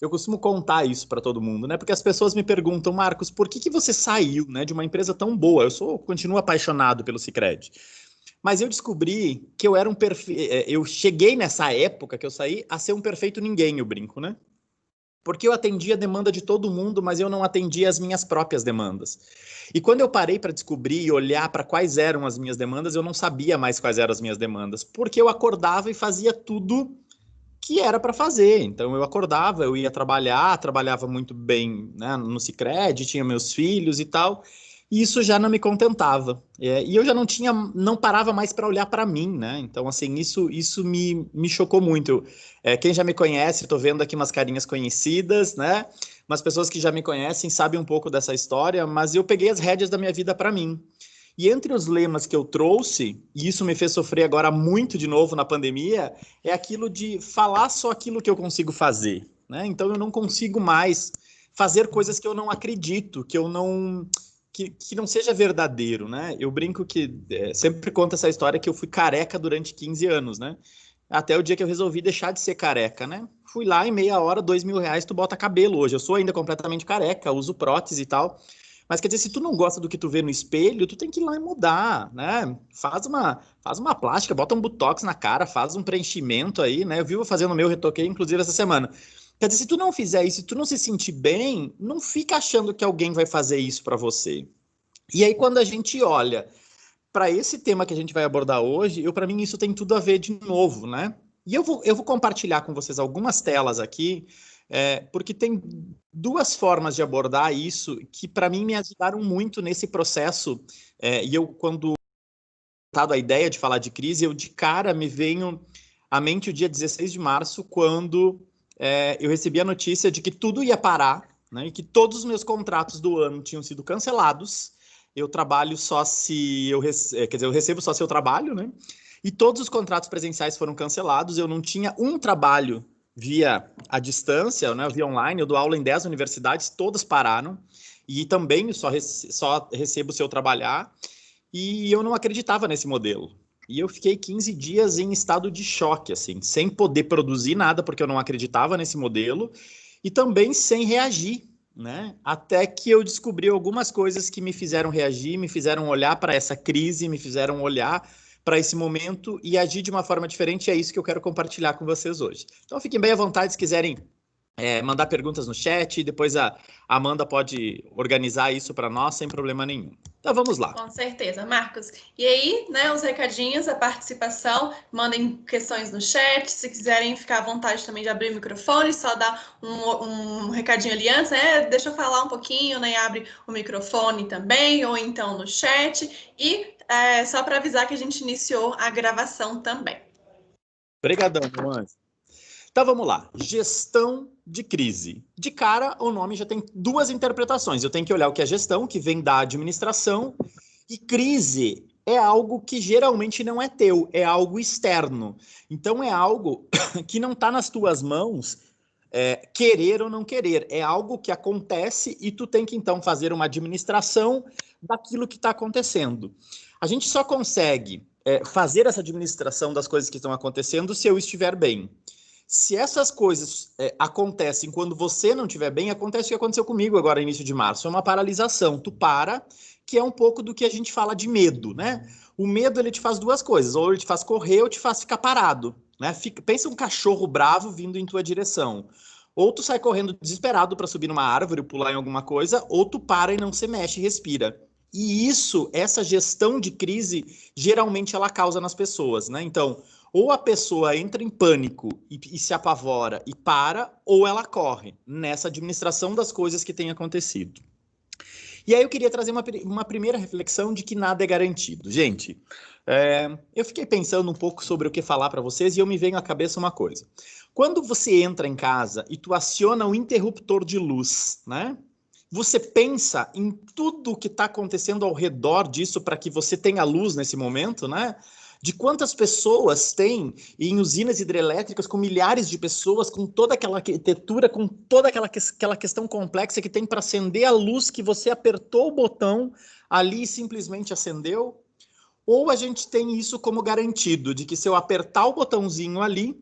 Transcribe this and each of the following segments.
eu costumo contar isso para todo mundo, né? Porque as pessoas me perguntam, Marcos, por que você saiu, né, de uma empresa tão boa? Continuo apaixonado pelo Sicredi. Mas eu descobri que eu era um eu cheguei nessa época que eu saí a ser um perfeito ninguém, eu brinco, né? Porque eu atendia a demanda de todo mundo, mas eu não atendia as minhas próprias demandas. E quando eu parei para descobrir e olhar para quais eram as minhas demandas, eu não sabia mais quais eram as minhas demandas, porque eu acordava e fazia tudo que era para fazer. Então eu acordava, eu ia trabalhar, trabalhava muito bem, né, no Sicredi, tinha meus filhos e tal. E isso já não me contentava. E eu já não parava mais para olhar para mim, né? Então, assim, isso me chocou muito. Quem já me conhece, estou vendo aqui umas carinhas conhecidas, né? Umas pessoas que já me conhecem sabem um pouco dessa história, mas eu peguei as rédeas da minha vida para mim. E entre os lemas que eu trouxe, e isso me fez sofrer agora muito de novo na pandemia, é aquilo de falar só aquilo que eu consigo fazer, né? Então eu não consigo mais fazer coisas que eu não acredito, que não seja verdadeiro, né? Eu brinco que sempre conto essa história que eu fui careca durante 15 anos, né? Até o dia que eu resolvi deixar de ser careca, né? Fui lá em meia hora, R$ 2.000, tu bota cabelo hoje. Eu sou ainda completamente careca, uso prótese e tal. Mas quer dizer, se tu não gosta do que tu vê no espelho, tu tem que ir lá e mudar, né? Faz uma plástica, bota um botox na cara, faz um preenchimento aí, né? Eu vivo fazendo o meu, retoquei, inclusive, essa semana. Quer dizer, se tu não fizer isso, se tu não se sentir bem, não fica achando que alguém vai fazer isso para você. E aí, quando a gente olha para esse tema que a gente vai abordar hoje, para mim isso tem tudo a ver de novo, né? E eu vou compartilhar com vocês algumas telas aqui, porque tem duas formas de abordar isso que para mim me ajudaram muito nesse processo. E eu, quando a ideia de falar de crise, eu de cara me venho à mente o dia 16 de março, quando eu recebi a notícia de que tudo ia parar, né, e que todos os meus contratos do ano tinham sido cancelados. Eu trabalho só se eu quer dizer, eu recebo só se eu trabalho, né? E todos os contratos presenciais foram cancelados. Eu não tinha um trabalho via a distância, né, via online. Eu dou aula em 10 universidades, todas pararam. E também só recebo se eu trabalhar. E eu não acreditava nesse modelo. E eu fiquei 15 dias em estado de choque, assim, sem poder produzir nada, porque eu não acreditava nesse modelo, e também sem reagir, né? Até que eu descobri algumas coisas que me fizeram reagir, me fizeram olhar para essa crise, me fizeram olhar para esse momento e agir de uma forma diferente, e é isso que eu quero compartilhar com vocês hoje. Então fiquem bem à vontade se quiserem mandar perguntas no chat, depois a Amanda pode organizar isso para nós sem problema nenhum. Então vamos lá. Com certeza, Marcos. E aí, né, os recadinhos, a participação, mandem questões no chat, se quiserem ficar à vontade também de abrir o microfone, só dar um recadinho ali antes, né, deixa eu falar um pouquinho, né, abre o microfone também, ou então no chat, e só para avisar que a gente iniciou a gravação também. Obrigadão, meu anjo. Então vamos lá. Gestão de crise. De cara, o nome já tem duas interpretações. Eu tenho que olhar o que é gestão, que vem da administração, e crise é algo que geralmente não é teu, é algo externo. Então é algo que não está nas tuas mãos, querer ou não querer. É algo que acontece e tu tem que então fazer uma administração daquilo que está acontecendo. A gente só consegue fazer essa administração das coisas que estão acontecendo se eu estiver bem. Se essas coisas acontecem quando você não estiver bem, acontece o que aconteceu comigo agora, início de março. É uma paralisação. Tu para, que é um pouco do que a gente fala de medo, né? O medo, ele te faz duas coisas. Ou ele te faz correr, ou te faz ficar parado, né? Pensa um cachorro bravo vindo em tua direção. Ou tu sai correndo desesperado para subir numa árvore, pular em alguma coisa, ou tu para e não se mexe e respira. E isso, essa gestão de crise, geralmente ela causa nas pessoas, né? Então, ou a pessoa entra em pânico e se apavora e para, ou ela corre nessa administração das coisas que têm acontecido. E aí eu queria trazer uma primeira reflexão de que nada é garantido. Gente, eu fiquei pensando um pouco sobre o que falar para vocês e eu me venho à cabeça uma coisa. Quando você entra em casa e tu aciona o interruptor de luz, né? Você pensa em tudo o que está acontecendo ao redor disso para que você tenha luz nesse momento, né? De quantas pessoas tem em usinas hidrelétricas com milhares de pessoas, com toda aquela arquitetura, com toda aquela questão complexa que tem para acender a luz que você apertou o botão ali e simplesmente acendeu? Ou a gente tem isso como garantido, de que se eu apertar o botãozinho ali,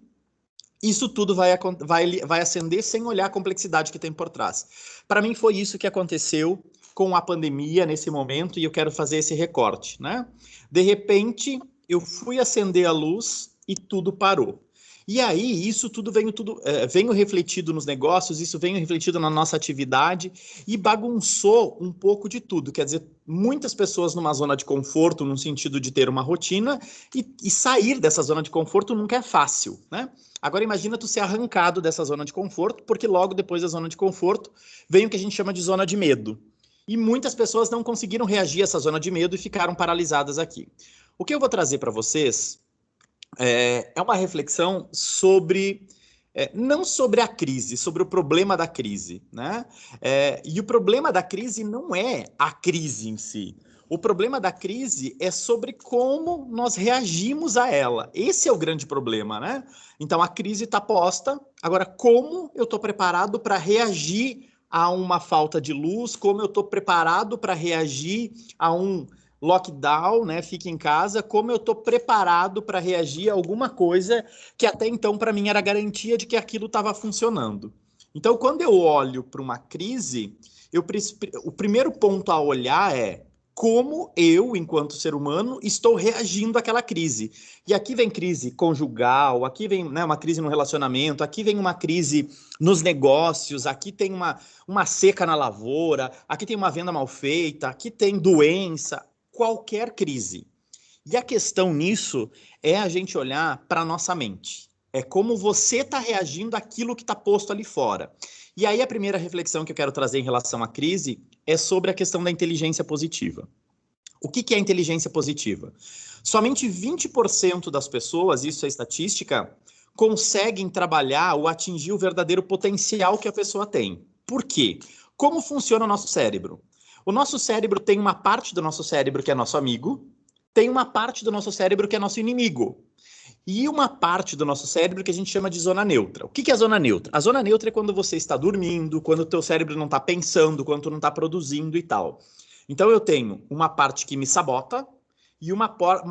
isso tudo vai acender sem olhar a complexidade que tem por trás. Para mim foi isso que aconteceu com a pandemia nesse momento e eu quero fazer esse recorte, né? De repente, eu fui acender a luz e tudo parou. E aí, isso tudo veio refletido nos negócios, isso veio refletido na nossa atividade e bagunçou um pouco de tudo. Quer dizer, muitas pessoas numa zona de conforto, no sentido de ter uma rotina, e sair dessa zona de conforto nunca é fácil, né? Agora imagina tu ser arrancado dessa zona de conforto, porque logo depois da zona de conforto vem o que a gente chama de zona de medo. E muitas pessoas não conseguiram reagir a essa zona de medo e ficaram paralisadas aqui. O que eu vou trazer para vocês é uma reflexão sobre, não sobre a crise, sobre o problema da crise, né? E o problema da crise não é a crise em si. O problema da crise é sobre como nós reagimos a ela. Esse é o grande problema, né? Então, a crise está posta. Agora, como eu estou preparado para reagir a uma falta de luz? Como eu estou preparado para reagir a um lockdown, né? Fique em casa. Como eu estou preparado para reagir a alguma coisa que até então, para mim, era garantia de que aquilo estava funcionando. Então, quando eu olho para uma crise, o primeiro ponto a olhar é como eu, enquanto ser humano, estou reagindo àquela crise. E aqui vem crise conjugal, aqui vem, né, uma crise no relacionamento, aqui vem uma crise nos negócios, aqui tem uma seca na lavoura, aqui tem uma venda mal feita, aqui tem doença, qualquer crise. E a questão nisso é a gente olhar para a nossa mente. É como você está reagindo àquilo que está posto ali fora. E aí a primeira reflexão que eu quero trazer em relação à crise é sobre a questão da inteligência positiva. O que é inteligência positiva? Somente 20% das pessoas, isso é estatística, conseguem trabalhar ou atingir o verdadeiro potencial que a pessoa tem. Por quê? Como funciona o nosso cérebro? O nosso cérebro tem uma parte do nosso cérebro que é nosso amigo, tem uma parte do nosso cérebro que é nosso inimigo. E uma parte do nosso cérebro que a gente chama de zona neutra. O que é a zona neutra? A zona neutra é quando você está dormindo, quando o teu cérebro não está pensando, quando tu não está produzindo e tal. Então eu tenho uma parte que me sabota e uma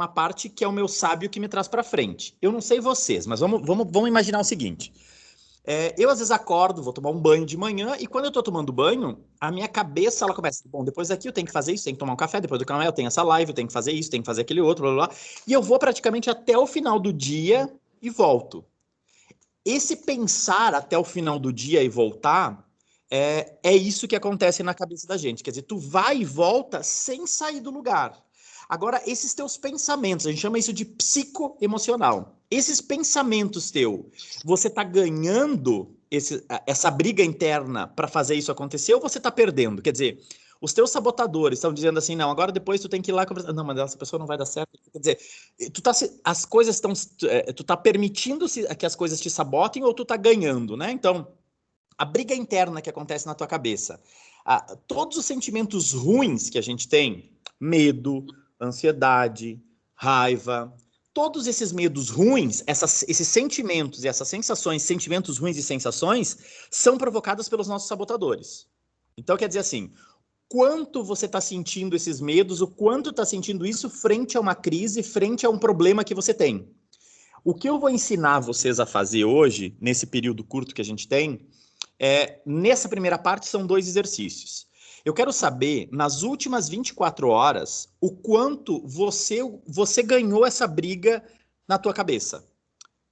parte que é o meu sábio que me traz para frente. Eu não sei vocês, mas vamos imaginar o seguinte. Eu às vezes acordo, vou tomar um banho de manhã e quando eu tô tomando banho, a minha cabeça ela começa, bom, depois daqui eu tenho que fazer isso, tenho que tomar um café, depois do café eu tenho essa live, eu tenho que fazer isso, tenho que fazer aquele outro, blá, blá, blá. E eu vou praticamente até o final do dia e volto. Esse pensar até o final do dia e voltar é isso que acontece na cabeça da gente. Quer dizer, tu vai e volta sem sair do lugar. Agora, esses teus pensamentos, a gente chama isso de psicoemocional. Esses pensamentos você está ganhando essa briga interna para fazer isso acontecer ou você está perdendo? Quer dizer, os teus sabotadores estão dizendo assim, não, agora depois tu tem que ir lá conversar. Não, mas essa pessoa não vai dar certo. Quer dizer, as coisas estão, tu tá permitindo que as coisas te sabotem ou tu tá ganhando, né? Então, a briga interna que acontece na tua cabeça, todos os sentimentos ruins que a gente tem, medo, ansiedade, raiva, todos esses medos ruins, esses sentimentos e essas sensações, sentimentos ruins e sensações, são provocadas pelos nossos sabotadores. Então, quer dizer assim, quanto você está sentindo esses medos, o quanto está sentindo isso frente a uma crise, frente a um problema que você tem. O que eu vou ensinar vocês a fazer hoje, nesse período curto que a gente tem, nessa primeira parte são 2 exercícios. Eu quero saber, nas últimas 24 horas, o quanto você ganhou essa briga na tua cabeça.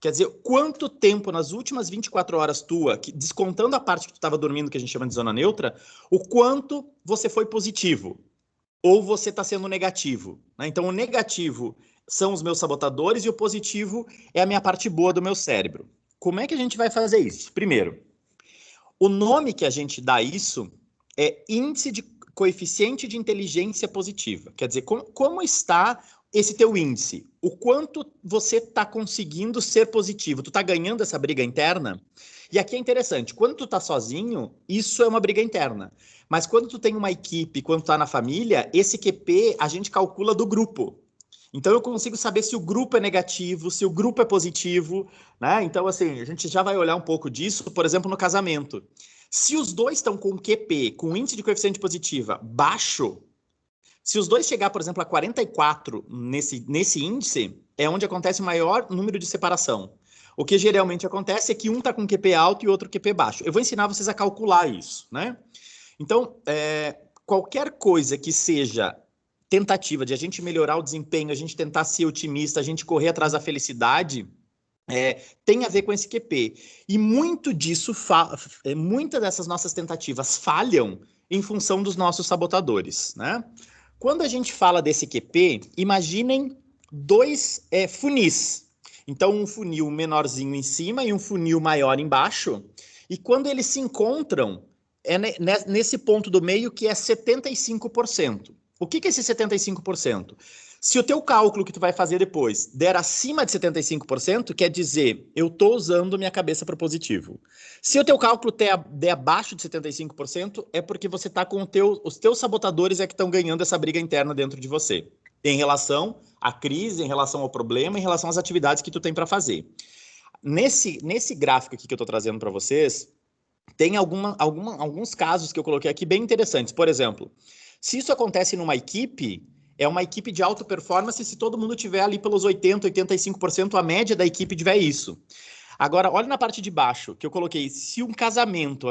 Quer dizer, quanto tempo nas últimas 24 horas descontando a parte que tu estava dormindo, que a gente chama de zona neutra, o quanto você foi positivo ou você está sendo negativo. Né? Então, o negativo são os meus sabotadores e o positivo é a minha parte boa do meu cérebro. Como é que a gente vai fazer isso? Primeiro, o nome que a gente dá isso é índice de coeficiente de inteligência positiva. Quer dizer, como está esse teu índice? O quanto você está conseguindo ser positivo? Tu está ganhando essa briga interna? E aqui é interessante, quando tu tá sozinho, isso é uma briga interna. Mas quando tu tem uma equipe, quando tu tá na família, esse QP a gente calcula do grupo. Então eu consigo saber se o grupo é negativo, se o grupo é positivo, né? Então, assim, a gente já vai olhar um pouco disso, por exemplo, no casamento. Se os dois estão com QP, com índice de coeficiente positiva baixo, se os dois chegar, por exemplo, a 44 nesse índice, é onde acontece o maior número de separação. O que geralmente acontece é que um está com QP alto e outro QP baixo. Eu vou ensinar vocês a calcular isso, né? Então, qualquer coisa que seja tentativa de a gente melhorar o desempenho, a gente tentar ser otimista, a gente correr atrás da felicidade, tem a ver com esse QP. E muito disso, muitas dessas nossas tentativas falham em função dos nossos sabotadores, né? Quando a gente fala desse QP, imaginem dois funis. Então, um funil menorzinho em cima e um funil maior embaixo. E quando eles se encontram, nesse ponto do meio que é 75%. O que é esse 75%? Se o teu cálculo que tu vai fazer depois der acima de 75%, quer dizer, eu estou usando minha cabeça para o positivo. Se o teu cálculo der abaixo de 75%, é porque você está com os teus sabotadores que estão ganhando essa briga interna dentro de você. Em relação à crise, em relação ao problema, em relação às atividades que tu tem para fazer. Nesse gráfico aqui que eu estou trazendo para vocês, tem alguns casos que eu coloquei aqui bem interessantes. Por exemplo, se isso acontece numa equipe, é uma equipe de alta performance se todo mundo tiver ali pelos 80%, 85%, a média da equipe tiver isso. Agora, olha na parte de baixo, que eu coloquei, se um casamento,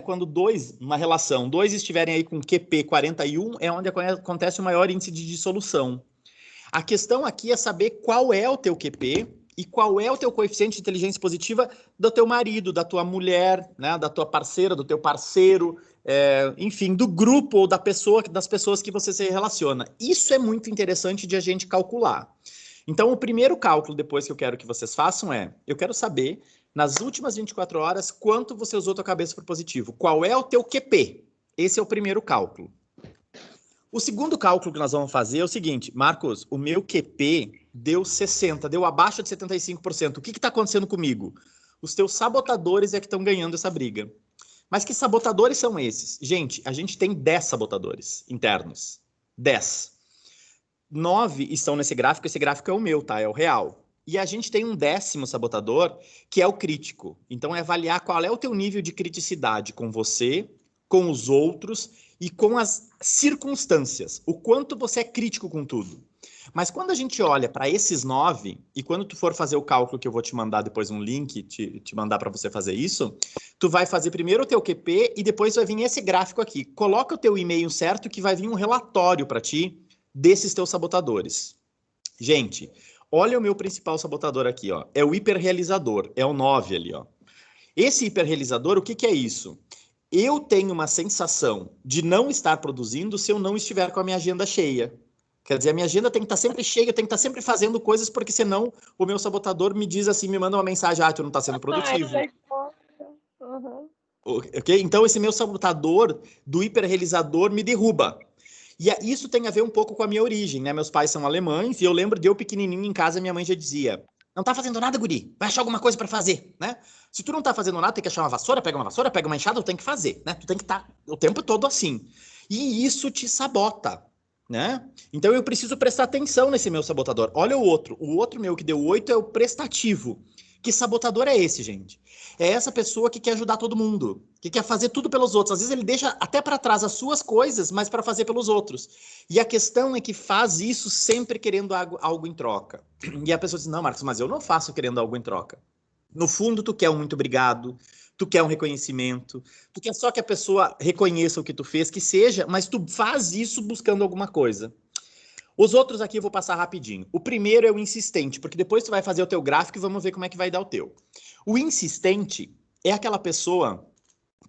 quando uma relação, dois estiverem aí com QP 41, é onde acontece o maior índice de dissolução. A questão aqui é saber qual é o teu QP e qual é o teu coeficiente de inteligência positiva do teu marido, da tua mulher, né, da tua parceira, do teu parceiro, enfim, do grupo ou das pessoas que você se relaciona. Isso é muito interessante de a gente calcular. Então, o primeiro cálculo depois que eu quero que vocês façam eu quero saber, nas últimas 24 horas, quanto você usou tua cabeça por positivo. Qual é o teu QP? Esse é o primeiro cálculo. O segundo cálculo que nós vamos fazer é o seguinte, Marcos, o meu QP deu 60%, deu abaixo de 75%. O que está acontecendo comigo? Os teus sabotadores que estão ganhando essa briga. Mas que sabotadores são esses? Gente, a gente tem 10 sabotadores internos. 10. 9 estão nesse gráfico, esse gráfico é o meu, tá? É o real. E a gente tem um 10º sabotador, que é o crítico. Então, é avaliar qual é o teu nível de criticidade com você, com os outros e com as circunstâncias. O quanto você é crítico com tudo. Mas quando a gente olha para esses 9, e quando tu for fazer o cálculo, que eu vou te mandar depois um link, te mandar para você fazer isso, tu vai fazer primeiro o teu QP e depois vai vir esse gráfico aqui. Coloca o teu e-mail certo que vai vir um relatório para ti desses teus sabotadores. Gente, olha o meu principal sabotador aqui, ó. É o hiperrealizador, é o 9 ali, ó. Esse hiperrealizador, o que é isso? Eu tenho uma sensação de não estar produzindo se eu não estiver com a minha agenda cheia. Quer dizer, a minha agenda tem que estar sempre cheia, eu tenho que estar sempre fazendo coisas, porque senão o meu sabotador me diz assim, me manda uma mensagem, tu não está sendo produtivo. Uhum. Ok? Então, esse meu sabotador do hiperrealizador me derruba. E isso tem a ver um pouco com a minha origem, né? Meus pais são alemães e eu lembro de eu pequenininho em casa, minha mãe já dizia, não tá fazendo nada, guri, vai achar alguma coisa para fazer, né? Se tu não tá fazendo nada, tem que achar uma vassoura, pega uma enxada, tu tem que fazer, né? Tu tem que estar o tempo todo assim. E isso te sabota, né? Então eu preciso prestar atenção nesse meu sabotador. Olha o outro meu que deu 8 é o prestativo. Que sabotador é esse, gente? É essa pessoa que quer ajudar todo mundo, que quer fazer tudo pelos outros. Às vezes ele deixa até para trás as suas coisas, mas para fazer pelos outros. E a questão é que faz isso sempre querendo algo em troca. E a pessoa diz, não, Marcos, mas eu não faço querendo algo em troca. No fundo, tu quer um muito obrigado, tu quer um reconhecimento, tu quer só que a pessoa reconheça o que tu fez, que seja, mas tu faz isso buscando alguma coisa. Os outros aqui eu vou passar rapidinho. O primeiro é o insistente, porque depois tu vai fazer o teu gráfico e vamos ver como é que vai dar o teu. O insistente é aquela pessoa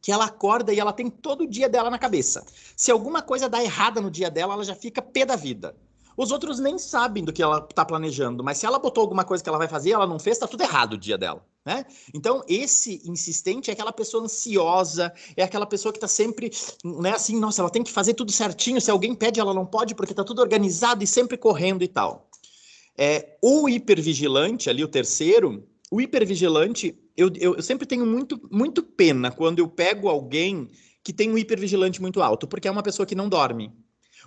que ela acorda e ela tem todo o dia dela na cabeça. Se alguma coisa dá errada no dia dela, ela já fica pé da vida. Os outros nem sabem do que ela está planejando, mas se ela botou alguma coisa que ela vai fazer, ela não fez, tá tudo errado o dia dela, né? Então, esse insistente é aquela pessoa ansiosa, é aquela pessoa que está sempre, né, assim, nossa, ela tem que fazer tudo certinho, se alguém pede, ela não pode, porque tá tudo organizado e sempre correndo e tal. O hipervigilante, ali, o terceiro, o hipervigilante, eu sempre tenho muito pena quando eu pego alguém que tem um hipervigilante muito alto, porque é uma pessoa que não dorme.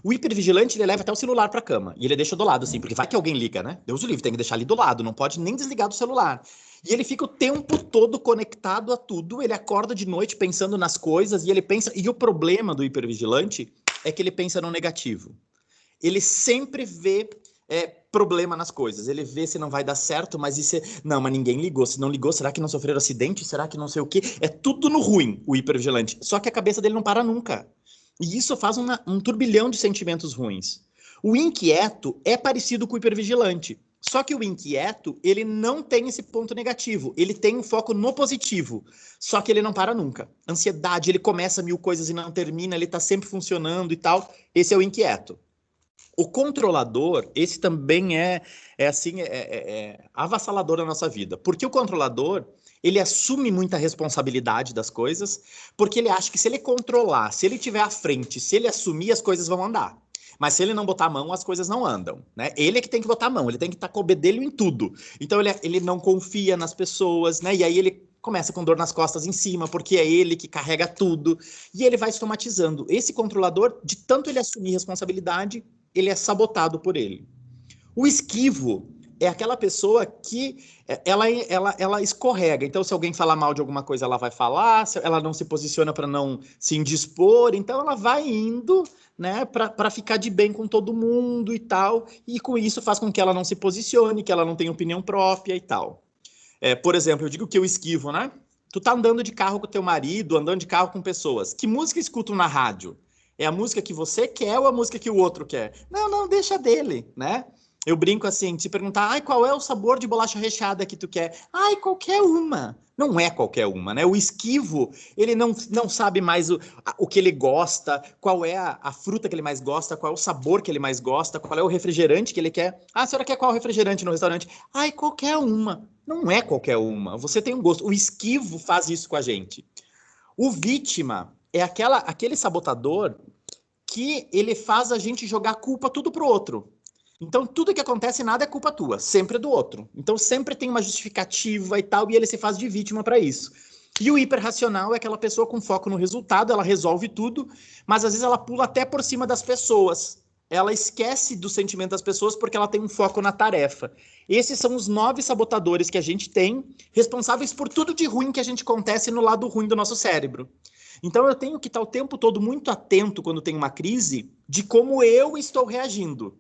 O hipervigilante, ele leva até o celular para a cama. E ele deixa do lado, assim, porque vai que alguém liga, né? Deus o livre, tem que deixar ali do lado, não pode nem desligar do celular. E ele fica o tempo todo conectado a tudo, ele acorda de noite pensando nas coisas, e ele pensa... E o problema do hipervigilante é que ele pensa no negativo. Ele sempre vê problema nas coisas. Ele vê se não vai dar certo, mas isso não, mas ninguém ligou. Se não ligou, será que não sofreram acidente? Será que não sei o quê? É tudo no ruim, o hipervigilante. Só que a cabeça dele não para nunca. E isso faz um turbilhão de sentimentos ruins. O inquieto é parecido com o hipervigilante. Só que o inquieto, ele não tem esse ponto negativo. Ele tem um foco no positivo. Só que ele não para nunca. Ansiedade, ele começa 1000 coisas e não termina, ele tá sempre funcionando e tal. Esse é o inquieto. O controlador, esse também é avassalador na nossa vida. Porque o controlador, ele assume muita responsabilidade das coisas, porque ele acha que se ele controlar, se ele estiver à frente, se ele assumir, as coisas vão andar. Mas se ele não botar a mão, as coisas não andam, né? Ele é que tem que botar a mão, ele tem que estar com o bedelho em tudo. Então ele não confia nas pessoas, né? E aí ele começa com dor nas costas em cima, porque é ele que carrega tudo. E ele vai somatizando. Esse controlador, de tanto ele assumir responsabilidade, ele é sabotado por ele. O esquivo é aquela pessoa que ela escorrega. Então, se alguém falar mal de alguma coisa, ela vai falar, ela não se posiciona para não se indispor, então ela vai indo, né, para ficar de bem com todo mundo e tal, e com isso faz com que ela não se posicione, que ela não tenha opinião própria e tal. Por exemplo, eu digo que eu esquivo, né? Tu tá andando de carro com teu marido, andando de carro com pessoas. Que música escutam na rádio? É a música que você quer ou a música que o outro quer? Não, deixa dele, né? Eu brinco assim, se perguntar, qual é o sabor de bolacha recheada que tu quer? Qualquer uma. Não é qualquer uma, né? O esquivo, ele não sabe mais o que ele gosta, qual é a fruta que ele mais gosta, qual é o sabor que ele mais gosta, qual é o refrigerante que ele quer. A senhora quer qual refrigerante no restaurante? Qualquer uma. Não é qualquer uma. Você tem um gosto. O esquivo faz isso com a gente. O vítima é aquele sabotador que ele faz a gente jogar culpa tudo pro outro. Então, tudo que acontece, nada é culpa tua, sempre é do outro. Então, sempre tem uma justificativa e tal, e ele se faz de vítima para isso. E o hiperracional é aquela pessoa com foco no resultado, ela resolve tudo, mas às vezes ela pula até por cima das pessoas. Ela esquece do sentimento das pessoas porque ela tem um foco na tarefa. Esses são os 9 sabotadores que a gente tem, responsáveis por tudo de ruim que a gente acontece no lado ruim do nosso cérebro. Então, eu tenho que estar o tempo todo muito atento quando tem uma crise de como eu estou reagindo.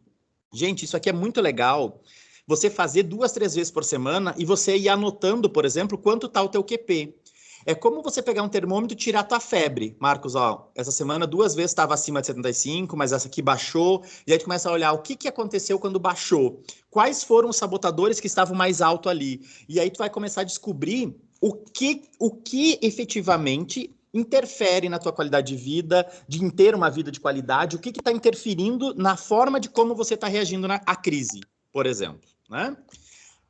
Gente, isso aqui é muito legal. Você fazer 2, 3 vezes por semana e você ir anotando, por exemplo, quanto está o teu QP. É como você pegar um termômetro e tirar a tua febre. Marcos, essa semana 2 vezes estava acima de 75, mas essa aqui baixou. E aí tu começa a olhar o que aconteceu quando baixou. Quais foram os sabotadores que estavam mais alto ali. E aí tu vai começar a descobrir o que efetivamente interfere na tua qualidade de vida, de ter uma vida de qualidade, o que está interferindo na forma de como você está reagindo à crise, por exemplo, né?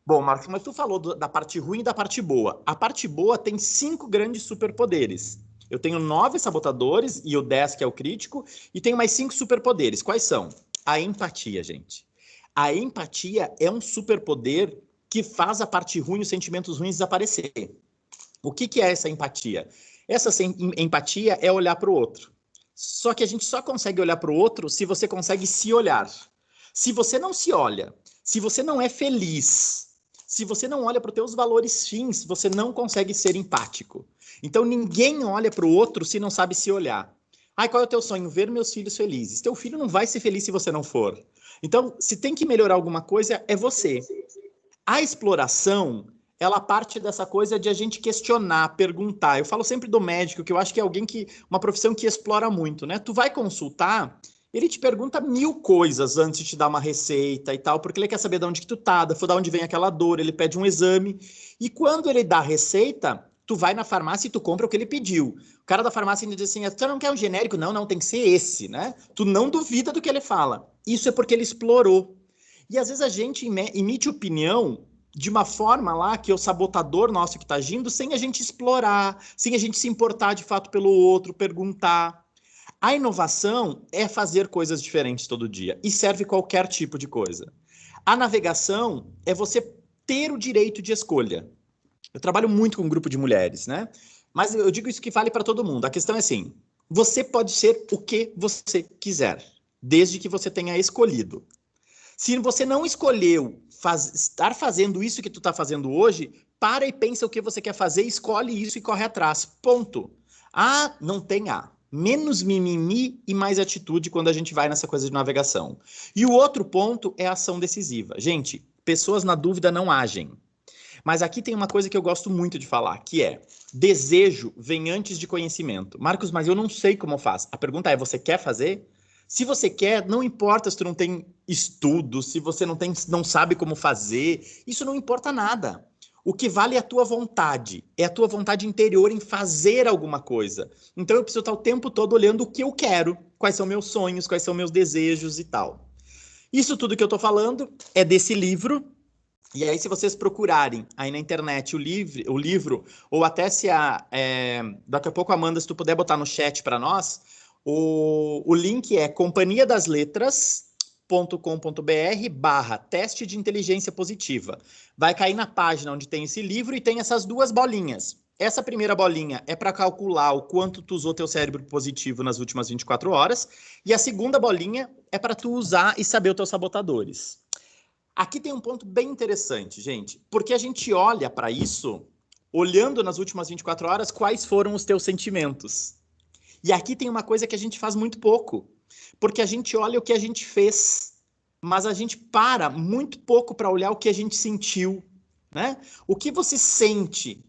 Bom, Marcos, mas tu falou da parte ruim e da parte boa. A parte boa tem 5 grandes superpoderes. Eu tenho 9 sabotadores e o 10 que é o crítico, e tenho mais 5 superpoderes. Quais são? A empatia, gente. A empatia é um superpoder que faz a parte ruim, os sentimentos ruins desaparecer. O que é essa empatia? Essa empatia é olhar para o outro. Só que a gente só consegue olhar para o outro se você consegue se olhar. Se você não se olha, se você não é feliz, se você não olha para os teus valores fins, você não consegue ser empático. Então ninguém olha para o outro se não sabe se olhar. Qual é o teu sonho? Ver meus filhos felizes. Teu filho não vai ser feliz se você não for. Então, se tem que melhorar alguma coisa, é você. A exploração, ela parte dessa coisa de a gente questionar, perguntar. Eu falo sempre do médico, que eu acho que é uma profissão que explora muito, né? Tu vai consultar, ele te pergunta 1000 coisas antes de te dar uma receita e tal, porque ele quer saber de onde que tu tá, de onde vem aquela dor, ele pede um exame. E quando ele dá a receita, tu vai na farmácia e tu compra o que ele pediu. O cara da farmácia ainda diz assim, você não quer um genérico? Não, tem que ser esse, né? Tu não duvida do que ele fala. Isso é porque ele explorou. E às vezes a gente emite opinião de uma forma lá que é o sabotador nosso que está agindo, sem a gente explorar, sem a gente se importar de fato pelo outro, perguntar. A inovação é fazer coisas diferentes todo dia e serve qualquer tipo de coisa. A navegação é você ter o direito de escolha. Eu trabalho muito com um grupo de mulheres, né? Mas eu digo isso que vale para todo mundo. A questão é assim, você pode ser o que você quiser, desde que você tenha escolhido. Se você não escolheu estar fazendo isso que tu está fazendo hoje, para e pensa o que você quer fazer, escolhe isso e corre atrás. Ponto. Não tem A. Menos mimimi e mais atitude quando a gente vai nessa coisa de navegação. E o outro ponto é a ação decisiva. Gente, pessoas na dúvida não agem. Mas aqui tem uma coisa que eu gosto muito de falar, que é: desejo vem antes de conhecimento. Marcos, mas eu não sei como faz. A pergunta é: você quer fazer? Se você quer, não importa se tu não tem estudo, se você não sabe como fazer, isso não importa nada. O que vale é a tua vontade, é a tua vontade interior em fazer alguma coisa. Então eu preciso estar o tempo todo olhando o que eu quero, quais são meus sonhos, quais são meus desejos e tal. Isso tudo que eu estou falando é desse livro. E aí, se vocês procurarem aí na internet o livro, ou até daqui a pouco, Amanda, se tu puder botar no chat para nós, o link é companhiadasletras.com.br/teste de inteligência positiva. Vai cair na página onde tem esse livro e tem essas duas bolinhas. Essa primeira bolinha é para calcular o quanto tu usou teu cérebro positivo nas últimas 24 horas, e a segunda bolinha é para tu usar e saber os teus sabotadores. Aqui tem um ponto bem interessante, gente, porque a gente olha para isso, olhando nas últimas 24 horas quais foram os teus sentimentos. E aqui tem uma coisa que a gente faz muito pouco, porque a gente olha o que a gente fez, mas a gente para muito pouco para olhar o que a gente sentiu, né? O que você sente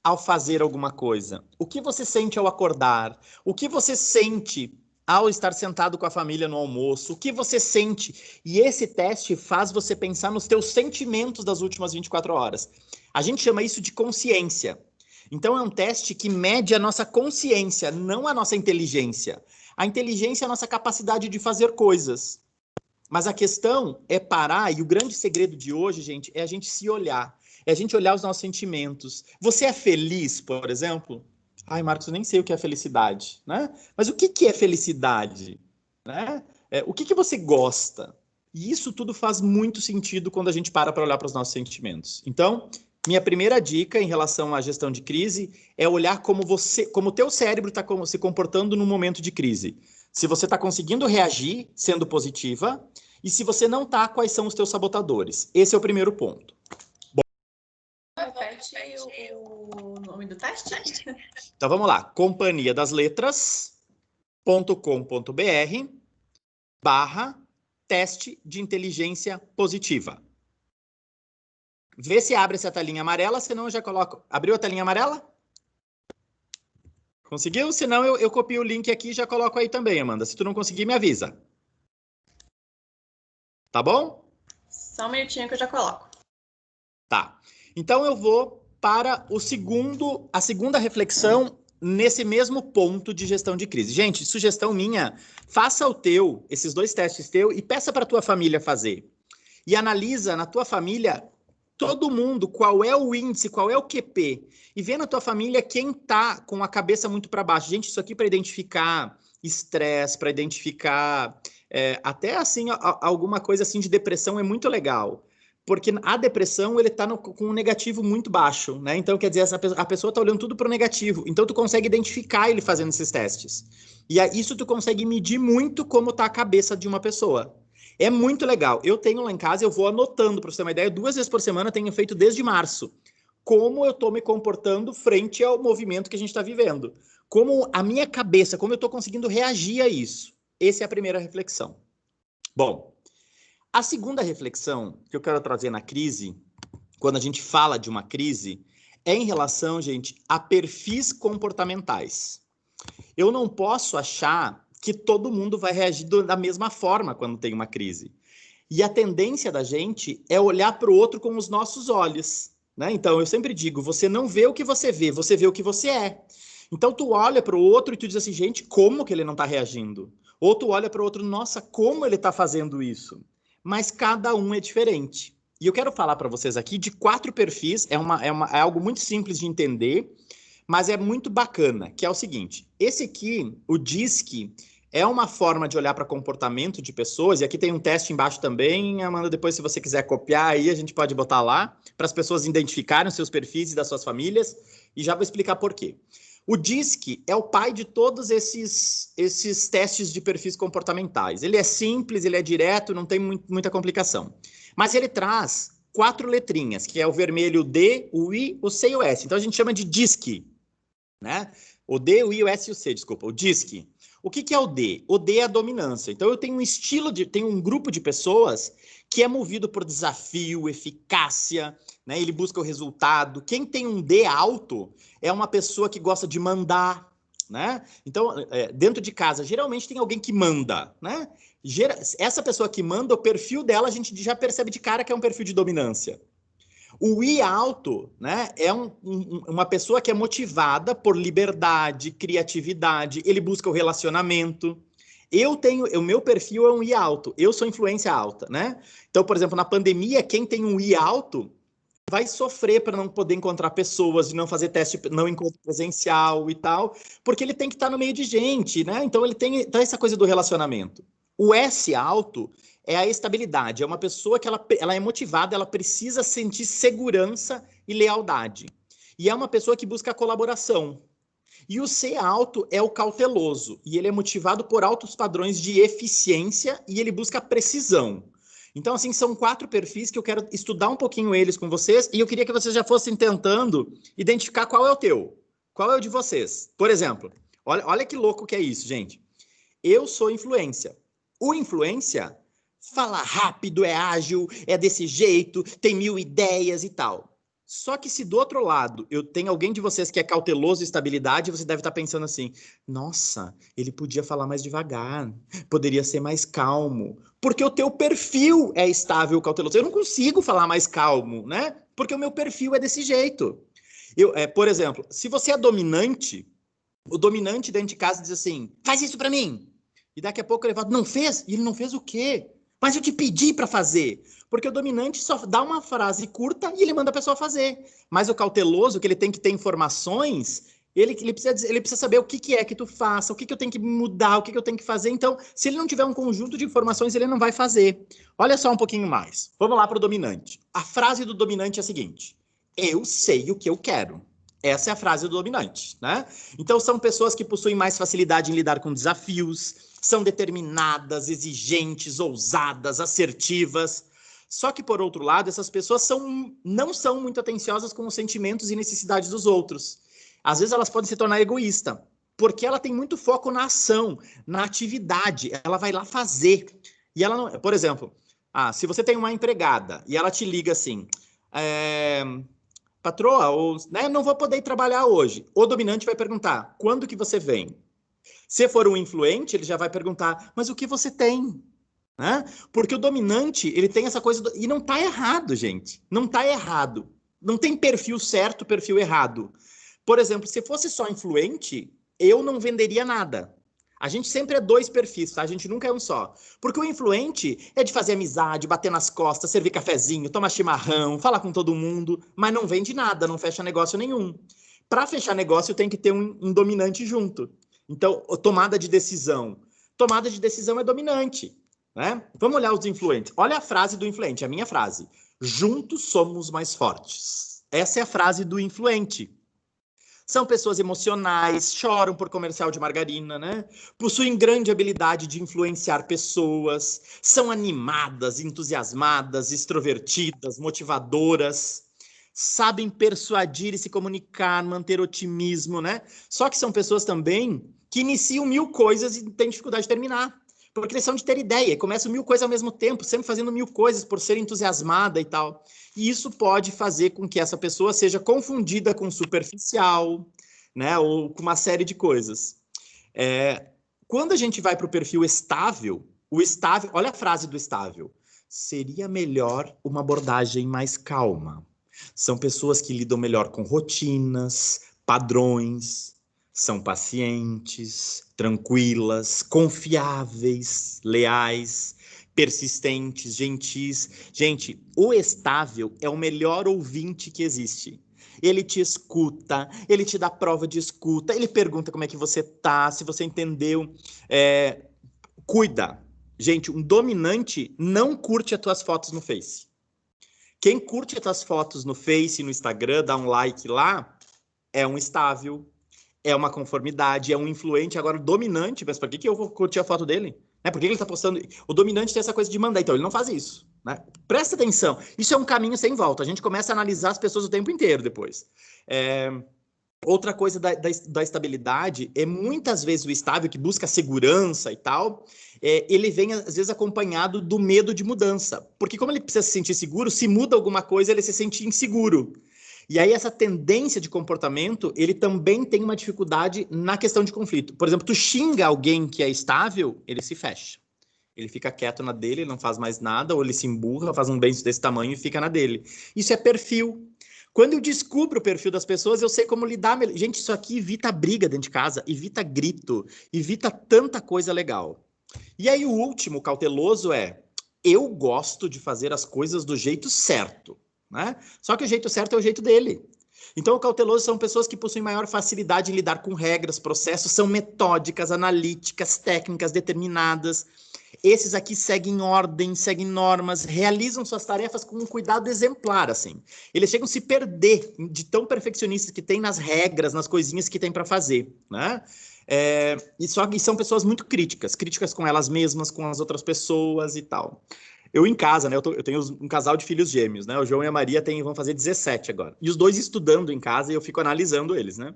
ao fazer alguma coisa? O que você sente ao acordar? O que você sente ao estar sentado com a família no almoço? O que você sente? E esse teste faz você pensar nos teus sentimentos das últimas 24 horas. A gente chama isso de consciência. Então é um teste que mede a nossa consciência, não a nossa inteligência. A inteligência é a nossa capacidade de fazer coisas. Mas a questão é parar, e o grande segredo de hoje, gente, é a gente se olhar. É a gente olhar os nossos sentimentos. Você é feliz, por exemplo? Ai, Marcos, eu nem sei o que é felicidade, né? Mas o que é felicidade? Né? O que você gosta? E isso tudo faz muito sentido quando a gente para olhar para os nossos sentimentos. Então, minha primeira dica em relação à gestão de crise é olhar como o teu cérebro está se comportando no momento de crise. Se você está conseguindo reagir sendo positiva, e se você não está, quais são os teus sabotadores? Esse é o primeiro ponto. Repete o nome do teste? Então vamos lá, companhiadasletras.com.br/teste de inteligência positiva. Vê se abre essa telinha amarela, senão eu já coloco... Abriu a telinha amarela? Conseguiu? Senão eu copio o link aqui e já coloco aí também, Amanda. Se tu não conseguir, me avisa. Tá bom? Só um minutinho que eu já coloco. Tá. Então eu vou para a segunda reflexão nesse mesmo ponto de gestão de crise. Gente, sugestão minha, faça esses 2 testes e peça para tua família fazer. E analisa na tua família todo mundo qual é o índice, qual é o QP. E vê na tua família quem tá com a cabeça muito para baixo. Gente, isso aqui para identificar estresse, para identificar até assim alguma coisa assim de depressão é muito legal. Porque a depressão, ele tá com um negativo muito baixo, né? Então, quer dizer, a pessoa tá olhando tudo pro negativo. Então, tu consegue identificar ele fazendo esses testes. E isso tu consegue medir muito como tá a cabeça de uma pessoa. É muito legal. Eu tenho lá em casa, eu vou anotando, para você ter uma ideia, 2 vezes por semana, tenho feito desde março. Como eu estou me comportando frente ao movimento que a gente está vivendo. Como a minha cabeça, como eu estou conseguindo reagir a isso. Essa é a primeira reflexão. Bom, a segunda reflexão que eu quero trazer na crise, quando a gente fala de uma crise, é em relação, gente, a perfis comportamentais. Eu não posso achar que todo mundo vai reagir da mesma forma quando tem uma crise. E a tendência da gente é olhar para o outro com os nossos olhos, né? Então, eu sempre digo, você não vê o que você vê o que você é. Então, tu olha para o outro e tu diz assim, gente, como que ele não está reagindo? Ou tu olha para o outro, nossa, como ele está fazendo isso? Mas cada um é diferente. E eu quero falar para vocês aqui de 4 perfis, é algo muito simples de entender, mas é muito bacana, que é o seguinte, esse aqui, o DISC, é uma forma de olhar para comportamento de pessoas, e aqui tem um teste embaixo também, Amanda, depois se você quiser copiar aí, a gente pode botar lá, para as pessoas identificarem os seus perfis e das suas famílias, e já vou explicar por quê. O DISC é o pai de todos esses testes de perfis comportamentais. Ele é simples, ele é direto, não tem muita complicação. Mas ele traz 4 letrinhas, que é o vermelho, o D, o I, o C e o S. Então a gente chama de DISC. né? O D, o I, o S e o C, desculpa. O DISC. O que é o D? O D é a dominância. Então, eu tenho tenho um grupo de pessoas que é movido por desafio, eficácia, né? Ele busca o resultado. Quem tem um D alto é uma pessoa que gosta de mandar, né? Então, dentro de casa, geralmente tem alguém que manda, né? Essa pessoa que manda, o perfil dela, a gente já percebe de cara que é um perfil de dominância. O I alto, né, é uma pessoa que é motivada por liberdade, criatividade, ele busca o relacionamento. O meu perfil é um I alto, eu sou influência alta, né? Então, por exemplo, na pandemia, quem tem um I alto vai sofrer para não poder encontrar pessoas, de não fazer teste, não encontro presencial e tal, porque ele tem que estar no meio de gente, né? Então ele tem essa coisa do relacionamento. O S alto é a estabilidade, é uma pessoa que ela é motivada, ela precisa sentir segurança e lealdade. E é uma pessoa que busca a colaboração. E o C alto é o cauteloso, e ele é motivado por altos padrões de eficiência e ele busca precisão. Então, assim, são 4 perfis que eu quero estudar um pouquinho eles com vocês, e eu queria que vocês já fossem tentando identificar qual é o teu, qual é o de vocês. Por exemplo, olha que louco que é isso, gente. Eu sou influência. O influência fala rápido, é ágil, é desse jeito, tem 1000 ideias e tal. Só que se do outro lado eu tenho alguém de vocês que é cauteloso e estabilidade, você deve estar pensando assim, nossa, ele podia falar mais devagar, poderia ser mais calmo, porque o teu perfil é estável, cauteloso. Eu não consigo falar mais calmo, né? Porque o meu perfil é desse jeito. Por exemplo, se você é dominante, o dominante dentro de casa diz assim, faz isso para mim. E daqui a pouco ele fala, não fez? E ele não fez o quê? Mas eu te pedi para fazer. Porque o dominante só dá uma frase curta e ele manda a pessoa fazer. Mas o cauteloso, que ele tem que ter informações, ele precisa saber o que é que tu faça, o que eu tenho que mudar, o que eu tenho que fazer. Então, se ele não tiver um conjunto de informações, ele não vai fazer. Olha só um pouquinho mais. Vamos lá para o dominante. A frase do dominante é a seguinte: eu sei o que eu quero. Essa é a frase do dominante, né? Então, são pessoas que possuem mais facilidade em lidar com desafios, são determinadas, exigentes, ousadas, assertivas. Só que, por outro lado, essas pessoas não são muito atenciosas com os sentimentos e necessidades dos outros. Às vezes, elas podem se tornar egoístas, porque ela tem muito foco na ação, na atividade. Ela vai lá fazer. E ela não... Por exemplo, se você tem uma empregada e ela te liga assim... patroa, né, não vou poder ir trabalhar hoje. O dominante vai perguntar, quando que você vem? Se for um influente, ele já vai perguntar, mas o que você tem? Né? Porque o dominante, ele tem essa coisa... E não tá errado, gente. Não tá errado. Não tem perfil certo, perfil errado. Por exemplo, se fosse só influente, eu não venderia nada. A gente sempre é 2 perfis, tá? A gente nunca é um só. Porque o influente é de fazer amizade, bater nas costas, servir cafezinho, tomar chimarrão, falar com todo mundo, mas não vende nada, não fecha negócio nenhum. Para fechar negócio, tem que ter um dominante junto. Então, tomada de decisão. Tomada de decisão é dominante, né? Vamos olhar os influentes. Olha a frase do influente, a minha frase. Juntos somos mais fortes. Essa é a frase do influente. São pessoas emocionais, choram por comercial de margarina, né? Possuem grande habilidade de influenciar pessoas, são animadas, entusiasmadas, extrovertidas, motivadoras, sabem persuadir e se comunicar, manter otimismo, né? Só que são pessoas também que iniciam 1000 coisas e têm dificuldade de terminar. Porque eles são de ter ideia, começam 1000 coisas ao mesmo tempo, sempre fazendo 1000 coisas por ser entusiasmada e tal. E isso pode fazer com que essa pessoa seja confundida com superficial, né? Ou com uma série de coisas. Quando a gente vai para o perfil estável, olha a frase do estável. Seria melhor uma abordagem mais calma. São pessoas que lidam melhor com rotinas, padrões, são pacientes, tranquilas, confiáveis, leais, persistentes, gentis. Gente, o estável é o melhor ouvinte que existe. Ele te escuta, ele te dá prova de escuta, ele pergunta como é que você tá, se você entendeu. Cuida. Gente, um dominante não curte as tuas fotos no Face. Quem curte as tuas fotos no Face, no Instagram, dá um like lá, é um estável, é uma conformidade, é um influente. Agora, o dominante, mas por que eu vou curtir a foto dele? Por que ele está postando? O dominante tem essa coisa de mandar, então ele não faz isso. Né? Presta atenção, isso é um caminho sem volta. A gente começa a analisar as pessoas o tempo inteiro depois. Outra coisa da estabilidade é muitas vezes o estável que busca segurança e tal, ele vem às vezes acompanhado do medo de mudança. Porque como ele precisa se sentir seguro, se muda alguma coisa, ele se sente inseguro. E aí essa tendência de comportamento, ele também tem uma dificuldade na questão de conflito. Por exemplo, tu xinga alguém que é estável, ele se fecha. Ele fica quieto na dele, não faz mais nada, ou ele se emburra, faz um benço desse tamanho e fica na dele. Isso é perfil. Quando eu descubro o perfil das pessoas, eu sei como lidar. Gente, isso aqui evita briga dentro de casa, evita grito, evita tanta coisa legal. E aí o último cauteloso é, eu gosto de fazer as coisas do jeito certo, né? Só que o jeito certo é o jeito dele. Então, o cauteloso são pessoas que possuem maior facilidade em lidar com regras, processos, são metódicas, analíticas, técnicas determinadas. Esses aqui seguem ordem, seguem normas, realizam suas tarefas com um cuidado exemplar, assim. Eles chegam a se perder de tão perfeccionistas que tem nas regras, nas coisinhas que tem para fazer, né? E são pessoas muito críticas com elas mesmas, com as outras pessoas e tal. Eu em casa, né? Eu tenho um casal de filhos gêmeos, né? O João e a Maria vão fazer 17 agora. E os dois estudando em casa e eu fico analisando eles, né?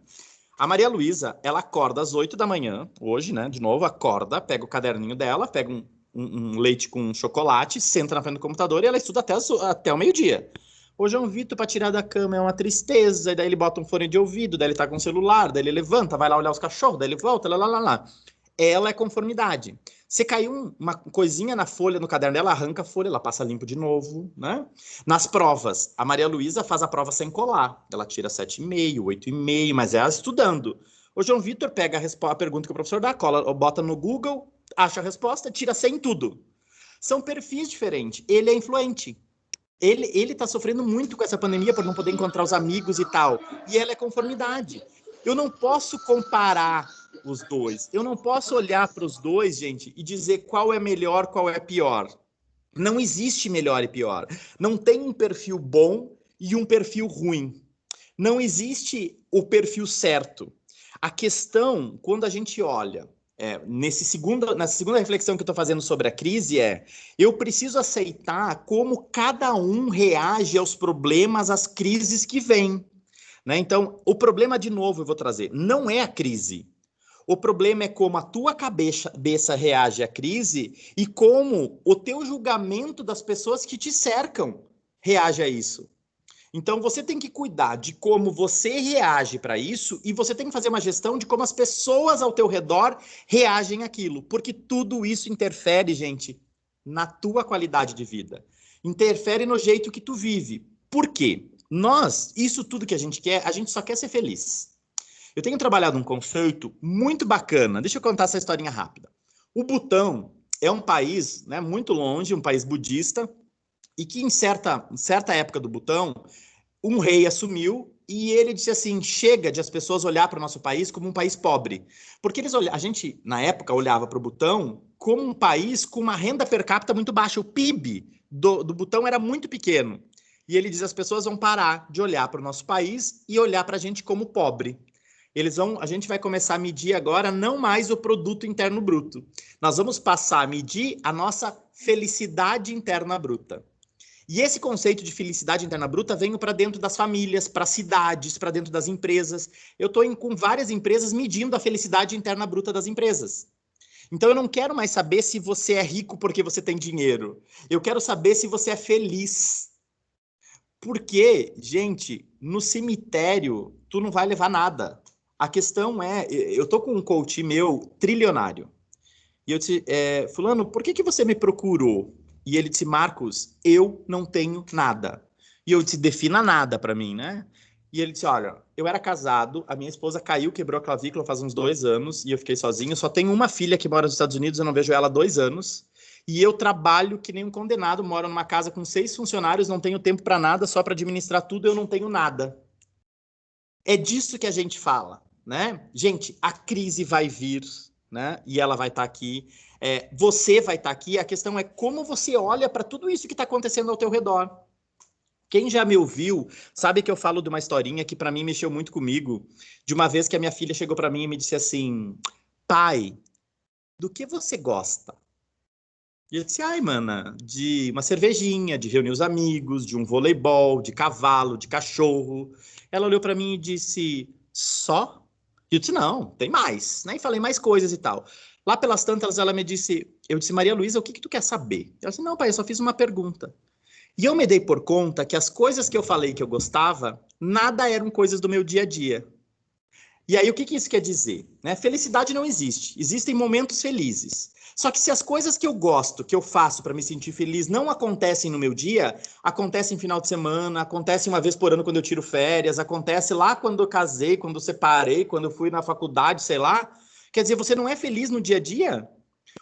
A Maria Luísa, ela acorda às 8 da manhã, hoje, né? De novo, acorda, pega o caderninho dela, pega um leite com chocolate, senta na frente do computador e ela estuda até o meio-dia. O João Vitor, para tirar da cama, é uma tristeza, e daí ele bota um fone de ouvido, daí ele tá com o celular, daí ele levanta, vai lá olhar os cachorros, daí ele volta, lá. Ela é conformidade. Se caiu uma coisinha na folha, no caderno dela, arranca a folha, ela passa limpo de novo, né? Nas provas, a Maria Luísa faz a prova sem colar. Ela tira 7,5, 8,5, mas é ela estudando. O João Vitor pega a pergunta que o professor dá, cola, bota no Google, acha a resposta, tira 100 em tudo. São perfis diferentes. Ele é influente. Ele tá sofrendo muito com essa pandemia por não poder encontrar os amigos e tal. E ela é conformidade. Eu não posso comparar os dois. Eu não posso olhar para os dois, gente, e dizer qual é melhor, qual é pior. Não existe melhor e pior. Não tem um perfil bom e um perfil ruim. Não existe o perfil certo. A questão, quando a gente olha, nessa segunda reflexão que eu estou fazendo sobre a crise eu preciso aceitar como cada um reage aos problemas, às crises que vêm. Né? Então, o problema, de novo, eu vou trazer, não é a crise. O problema é como a tua cabeça reage à crise e como o teu julgamento das pessoas que te cercam reage a isso. Então, você tem que cuidar de como você reage para isso e você tem que fazer uma gestão de como as pessoas ao teu redor reagem àquilo, porque tudo isso interfere, gente, na tua qualidade de vida. Interfere no jeito que tu vive. Por quê? Isso tudo que a gente só quer ser feliz. Eu tenho trabalhado um conceito muito bacana. Deixa eu contar essa historinha rápida. O Butão é um país, né, muito longe, um país budista, e que em certa época do Butão, um rei assumiu e ele disse assim, chega de as pessoas olhar para o nosso país como um país pobre. Porque a gente, na época, olhava para o Butão como um país com uma renda per capita muito baixa. O PIB do Butão era muito pequeno. E ele diz, as pessoas vão parar de olhar para o nosso país e olhar para a gente como pobre. A gente vai começar a medir agora não mais o produto interno bruto. Nós vamos passar a medir a nossa felicidade interna bruta. E esse conceito de felicidade interna bruta vem para dentro das famílias, para cidades, para dentro das empresas. Eu estou com várias empresas medindo a felicidade interna bruta das empresas. Então eu não quero mais saber se você é rico porque você tem dinheiro. Eu quero saber se você é feliz. Porque, gente, no cemitério, tu não vai levar nada. A questão eu tô com um coach meu trilionário. E eu disse, fulano, por que você me procurou? E ele disse, Marcos, eu não tenho nada. E eu disse, defina nada para mim, né? E ele disse, olha, eu era casado, a minha esposa caiu, quebrou a clavícula faz uns 2 anos, e eu fiquei sozinho. Só tenho uma filha que mora nos Estados Unidos, eu não vejo ela há 2 anos. E eu trabalho que nem um condenado, moro numa casa com 6 funcionários, não tenho tempo para nada, só para administrar tudo, eu não tenho nada. É disso que a gente fala, né? Gente, a crise vai vir, né? E ela vai estar aqui. Você vai estar aqui. A questão é como você olha para tudo isso que está acontecendo ao teu redor. Quem já me ouviu sabe que eu falo de uma historinha que para mim mexeu muito comigo, de uma vez que a minha filha chegou para mim e me disse assim, pai, do que você gosta? E eu disse, ai, mana, de uma cervejinha, de reunir os amigos, de um voleibol, de cavalo, de cachorro. Ela olhou para mim e disse, Só? E eu disse, não, tem mais, né? E falei mais coisas e tal. Lá pelas tantas, ela me disse, eu disse, Maria Luísa, o que tu quer saber? Ela disse, não, pai, eu só fiz uma pergunta. E eu me dei por conta que as coisas que eu falei que eu gostava, nada eram coisas do meu dia a dia. E aí, o que isso quer dizer? Né? Felicidade não existe. Existem momentos felizes. Só que se as coisas que eu gosto, que eu faço para me sentir feliz, não acontecem no meu dia, acontecem em final de semana, acontece uma vez por ano quando eu tiro férias, acontece lá quando eu casei, quando eu separei, quando eu fui na faculdade, sei lá. Quer dizer, você não é feliz no dia a dia?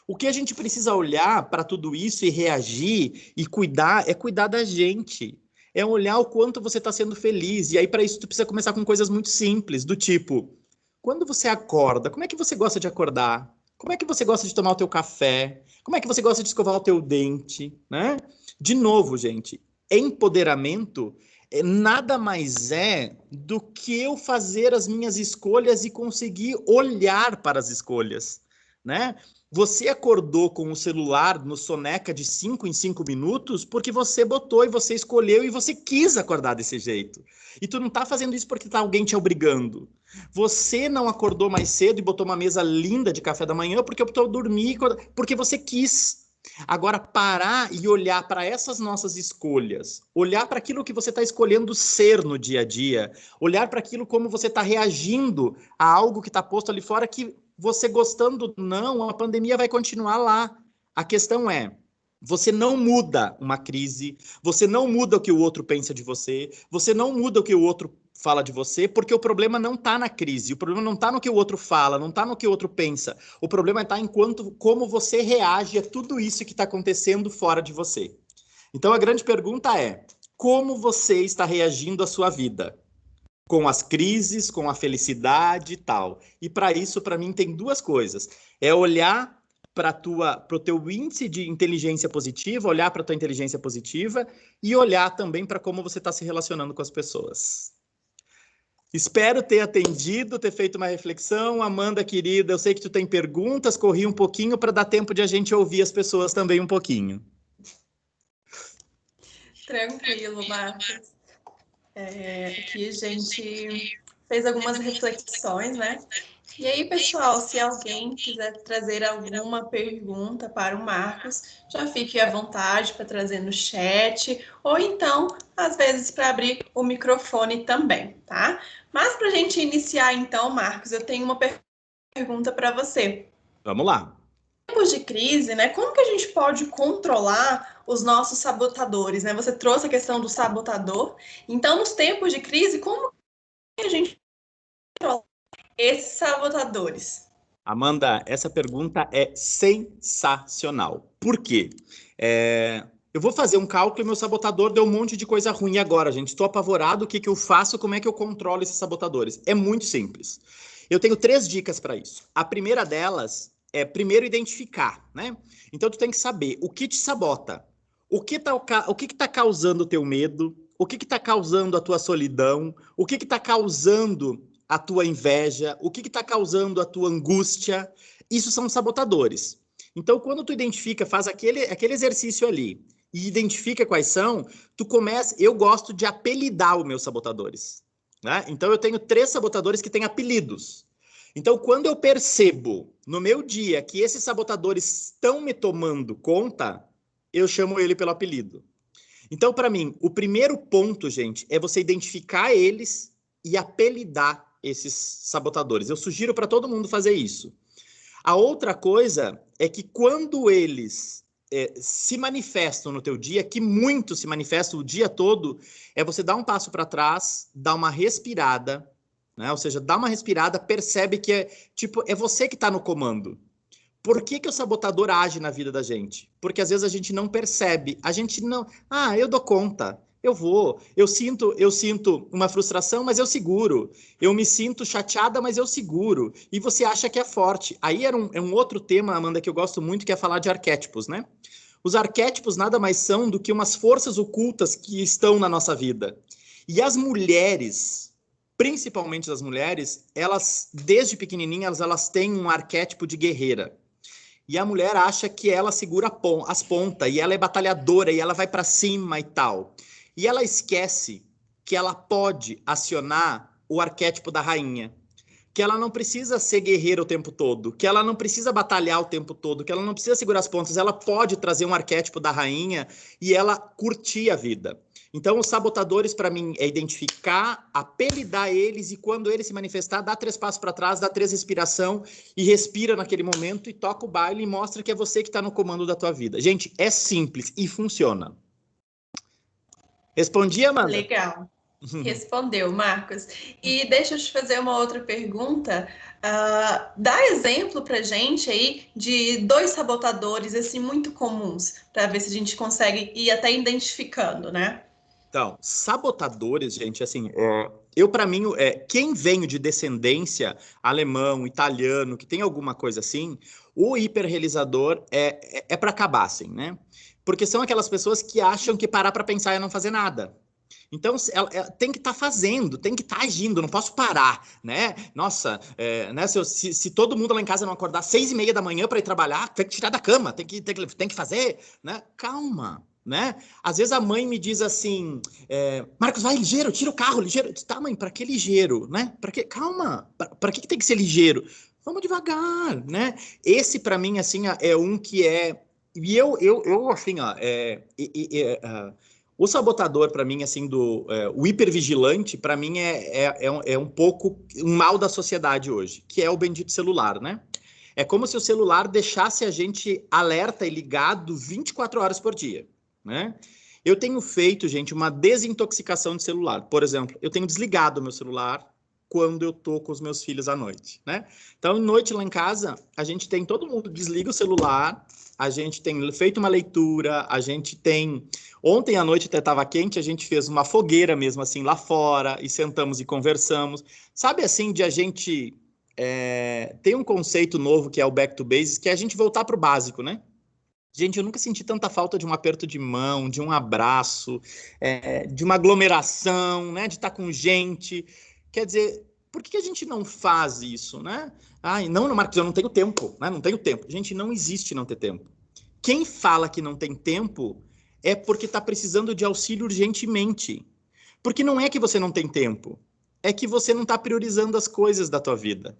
O que a gente precisa olhar para tudo isso e reagir e cuidar é cuidar da gente. É olhar o quanto você está sendo feliz. E aí, para isso, tu precisa começar com coisas muito simples, do tipo, quando você acorda, como é que você gosta de acordar? Como é que você gosta de tomar o teu café? Como é que você gosta de escovar o teu dente? Né? De novo, gente, empoderamento nada mais é do que eu fazer as minhas escolhas e conseguir olhar para as escolhas, né? Você acordou com o celular no soneca de 5 em 5 minutos porque você botou e você escolheu e você quis acordar desse jeito. E tu não tá fazendo isso porque tá alguém te obrigando. Você não acordou mais cedo e botou uma mesa linda de café da manhã porque optou dormir, porque você quis. Agora, parar e olhar para essas nossas escolhas, olhar para aquilo que você está escolhendo ser no dia a dia, olhar para aquilo como você está reagindo a algo que está posto ali fora, que você gostando ou não, a pandemia vai continuar lá. A questão é, você não muda uma crise, você não muda o que o outro pensa de você, você não muda o que o outro fala de você, porque o problema não está na crise, o problema não está no que o outro fala, não está no que o outro pensa, o problema está em como você reage a tudo isso que está acontecendo fora de você. Então a grande pergunta é, como você está reagindo à sua vida? Com as crises, com a felicidade e tal. E para isso, para mim, tem duas coisas. É olhar para o teu índice de inteligência positiva, olhar para a tua inteligência positiva e olhar também para como você está se relacionando com as pessoas. Espero ter atendido, ter feito uma reflexão. Amanda, querida, eu sei que tu tem perguntas, corri um pouquinho para dar tempo de a gente ouvir as pessoas também um pouquinho. Tranquilo, Marcos. Aqui a gente fez algumas reflexões, né? E aí, pessoal, se alguém quiser trazer alguma pergunta para o Marcos, já fique à vontade para trazer no chat, ou então, às vezes, para abrir o microfone também, tá? Mas para a gente iniciar, então, Marcos, eu tenho uma pergunta para você. Vamos lá. Em tempos de crise, né? Como que a gente pode controlar os nossos sabotadores, né? Você trouxe a questão do sabotador. Então, nos tempos de crise, como que a gente controla esses sabotadores? Amanda, essa pergunta é sensacional. Por quê? Eu vou fazer um cálculo e meu sabotador deu um monte de coisa ruim agora, gente. Estou apavorado, o que eu faço, como é que eu controlo esses sabotadores? É muito simples. Eu tenho 3 dicas para isso. A primeira delas é, primeiro, identificar, né? Então, tu tem que saber o que te sabota, o que tá causando o teu medo, o que está causando a tua solidão, o que está causando a tua inveja, o que está causando a tua angústia. Isso são sabotadores. Então, quando tu identifica, faz aquele exercício ali e identifica quais são, tu começa. Eu gosto de apelidar os meus sabotadores. Né? Então, eu tenho 3 sabotadores que têm apelidos. Então, quando eu percebo no meu dia que esses sabotadores estão me tomando conta, eu chamo ele pelo apelido. Então, para mim, o primeiro ponto, gente, é você identificar eles e apelidar esses sabotadores. Eu sugiro para todo mundo fazer isso. A outra coisa é que quando eles se manifestam no teu dia, que muito se manifestam o dia todo, é você dar um passo para trás, dar uma respirada, né? Ou seja, dá uma respirada, percebe que é você que está no comando. Por que o sabotador age na vida da gente? Porque às vezes a gente não percebe, a gente não... eu dou conta, eu vou. Eu sinto uma frustração, mas eu seguro. Eu me sinto chateada, mas eu seguro. E você acha que é forte. Aí é um outro tema, Amanda, que eu gosto muito, que é falar de arquétipos, né? Os arquétipos nada mais são do que umas forças ocultas que estão na nossa vida. E as mulheres, principalmente as mulheres, elas, desde pequenininhas, elas têm um arquétipo de guerreira. E a mulher acha que ela segura as pontas, e ela é batalhadora, e ela vai para cima e tal. E ela esquece que ela pode acionar o arquétipo da rainha. Que ela não precisa ser guerreira o tempo todo, que ela não precisa batalhar o tempo todo, que ela não precisa segurar as pontas, ela pode trazer um arquétipo da rainha e ela curtir a vida. Então, os sabotadores, para mim, é identificar, apelidar eles e quando eles se manifestar, dá 3 passos para trás, dá 3 respiração e respira naquele momento e toca o baile e mostra que é você que está no comando da tua vida. Gente, é simples e funciona. Respondi, Amanda? Legal. Respondeu, Marcos. E deixa eu te fazer uma outra pergunta. Dá exemplo para gente aí de 2 sabotadores assim muito comuns, para ver se a gente consegue ir até identificando, né? Então, sabotadores, gente, assim, eu para mim, quem vem de descendência alemão, italiano, que tem alguma coisa assim, o hiperrealizador é para acabar, assim, né? Porque são aquelas pessoas que acham que parar para pensar é não fazer nada. Então, ela tem que estar fazendo, tem que estar agindo, não posso parar, né? Nossa, né? Se todo mundo lá em casa não acordar às 6:30 da manhã para ir trabalhar, tem que tirar da cama, tem que fazer, né? Calma, né? Às vezes a mãe me diz assim, Marcos, vai ligeiro, tira o carro, ligeiro. Tá, mãe, para que ligeiro, né? Para que? Calma, para que tem que ser ligeiro? Vamos devagar, né? Esse para mim assim é um que é e eu assim, ó, o sabotador, para mim, assim, o hipervigilante, para mim, um pouco um mal da sociedade hoje, que é o bendito celular, né? É como se o celular deixasse a gente alerta e ligado 24 horas por dia, né? Eu tenho feito, gente, uma desintoxicação de celular. Por exemplo, eu tenho desligado o meu celular quando eu tô com os meus filhos à noite, né? Então, noite lá em casa, a gente tem, todo mundo desliga o celular, a gente tem feito uma leitura, a gente tem... Ontem à noite até estava quente, a gente fez uma fogueira mesmo assim lá fora, e sentamos e conversamos. Sabe assim, de a gente... tem um conceito novo que é o back to basics, que é a gente voltar para o básico, né? Gente, eu nunca senti tanta falta de um aperto de mão, de um abraço, de uma aglomeração, né? De estar com gente. Quer dizer, por que a gente não faz isso, né? Ai, não, Marcos, eu não tenho tempo, né? Não tenho tempo. Gente, não existe não ter tempo. Quem fala que não tem tempo é porque está precisando de auxílio urgentemente. Porque não é que você não tem tempo, é que você não está priorizando as coisas da tua vida.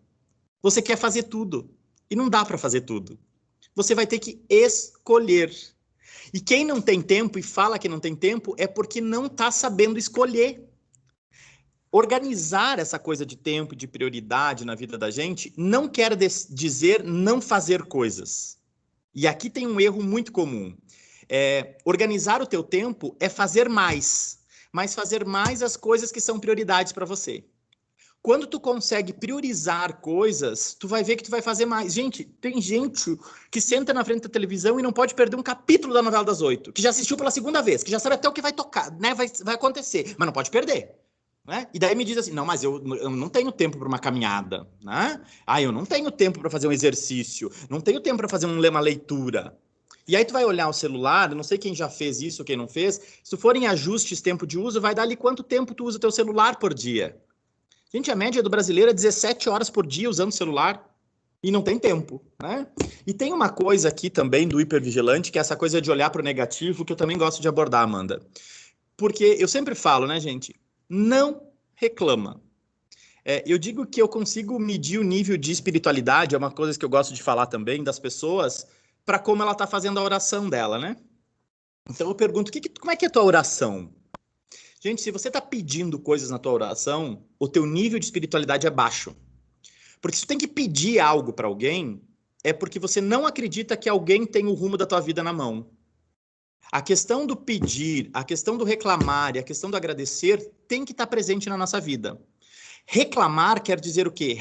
Você quer fazer tudo e não dá para fazer tudo. Você vai ter que escolher. E quem não tem tempo e fala que não tem tempo é porque não está sabendo escolher. Organizar essa coisa de tempo e de prioridade na vida da gente não quer dizer não fazer coisas. E aqui tem um erro muito comum. Organizar o teu tempo é fazer mais, mas fazer mais as coisas que são prioridades para você. Quando tu consegue priorizar coisas, tu vai ver que tu vai fazer mais. Gente, tem gente que senta na frente da televisão e não pode perder um capítulo da novela das 8, que já assistiu pela segunda vez, que já sabe até o que vai tocar, né? Vai acontecer, mas não pode perder. Né? E daí me diz assim, não, mas eu não tenho tempo para uma caminhada, né? Eu não tenho tempo para fazer um exercício, não tenho tempo para fazer uma leitura. E aí tu vai olhar o celular, não sei quem já fez isso, quem não fez, se tu for em ajustes tempo de uso, vai dar ali quanto tempo tu usa o teu celular por dia. Gente, a média do brasileiro é 17 horas por dia usando o celular e não tem tempo, né? E tem uma coisa aqui também do hipervigilante, que é essa coisa de olhar para o negativo, que eu também gosto de abordar, Amanda. Porque eu sempre falo, né, gente? Não reclama. Eu digo que eu consigo medir o nível de espiritualidade, é uma coisa que eu gosto de falar também, das pessoas, para como ela está fazendo a oração dela, né? Então eu pergunto, como é que é a tua oração? Gente, se você está pedindo coisas na tua oração, o teu nível de espiritualidade é baixo. Porque se tu tem que pedir algo para alguém, é porque você não acredita que alguém tem o rumo da tua vida na mão. A questão do pedir, a questão do reclamar e a questão do agradecer tem que estar presente na nossa vida. Reclamar quer dizer o quê?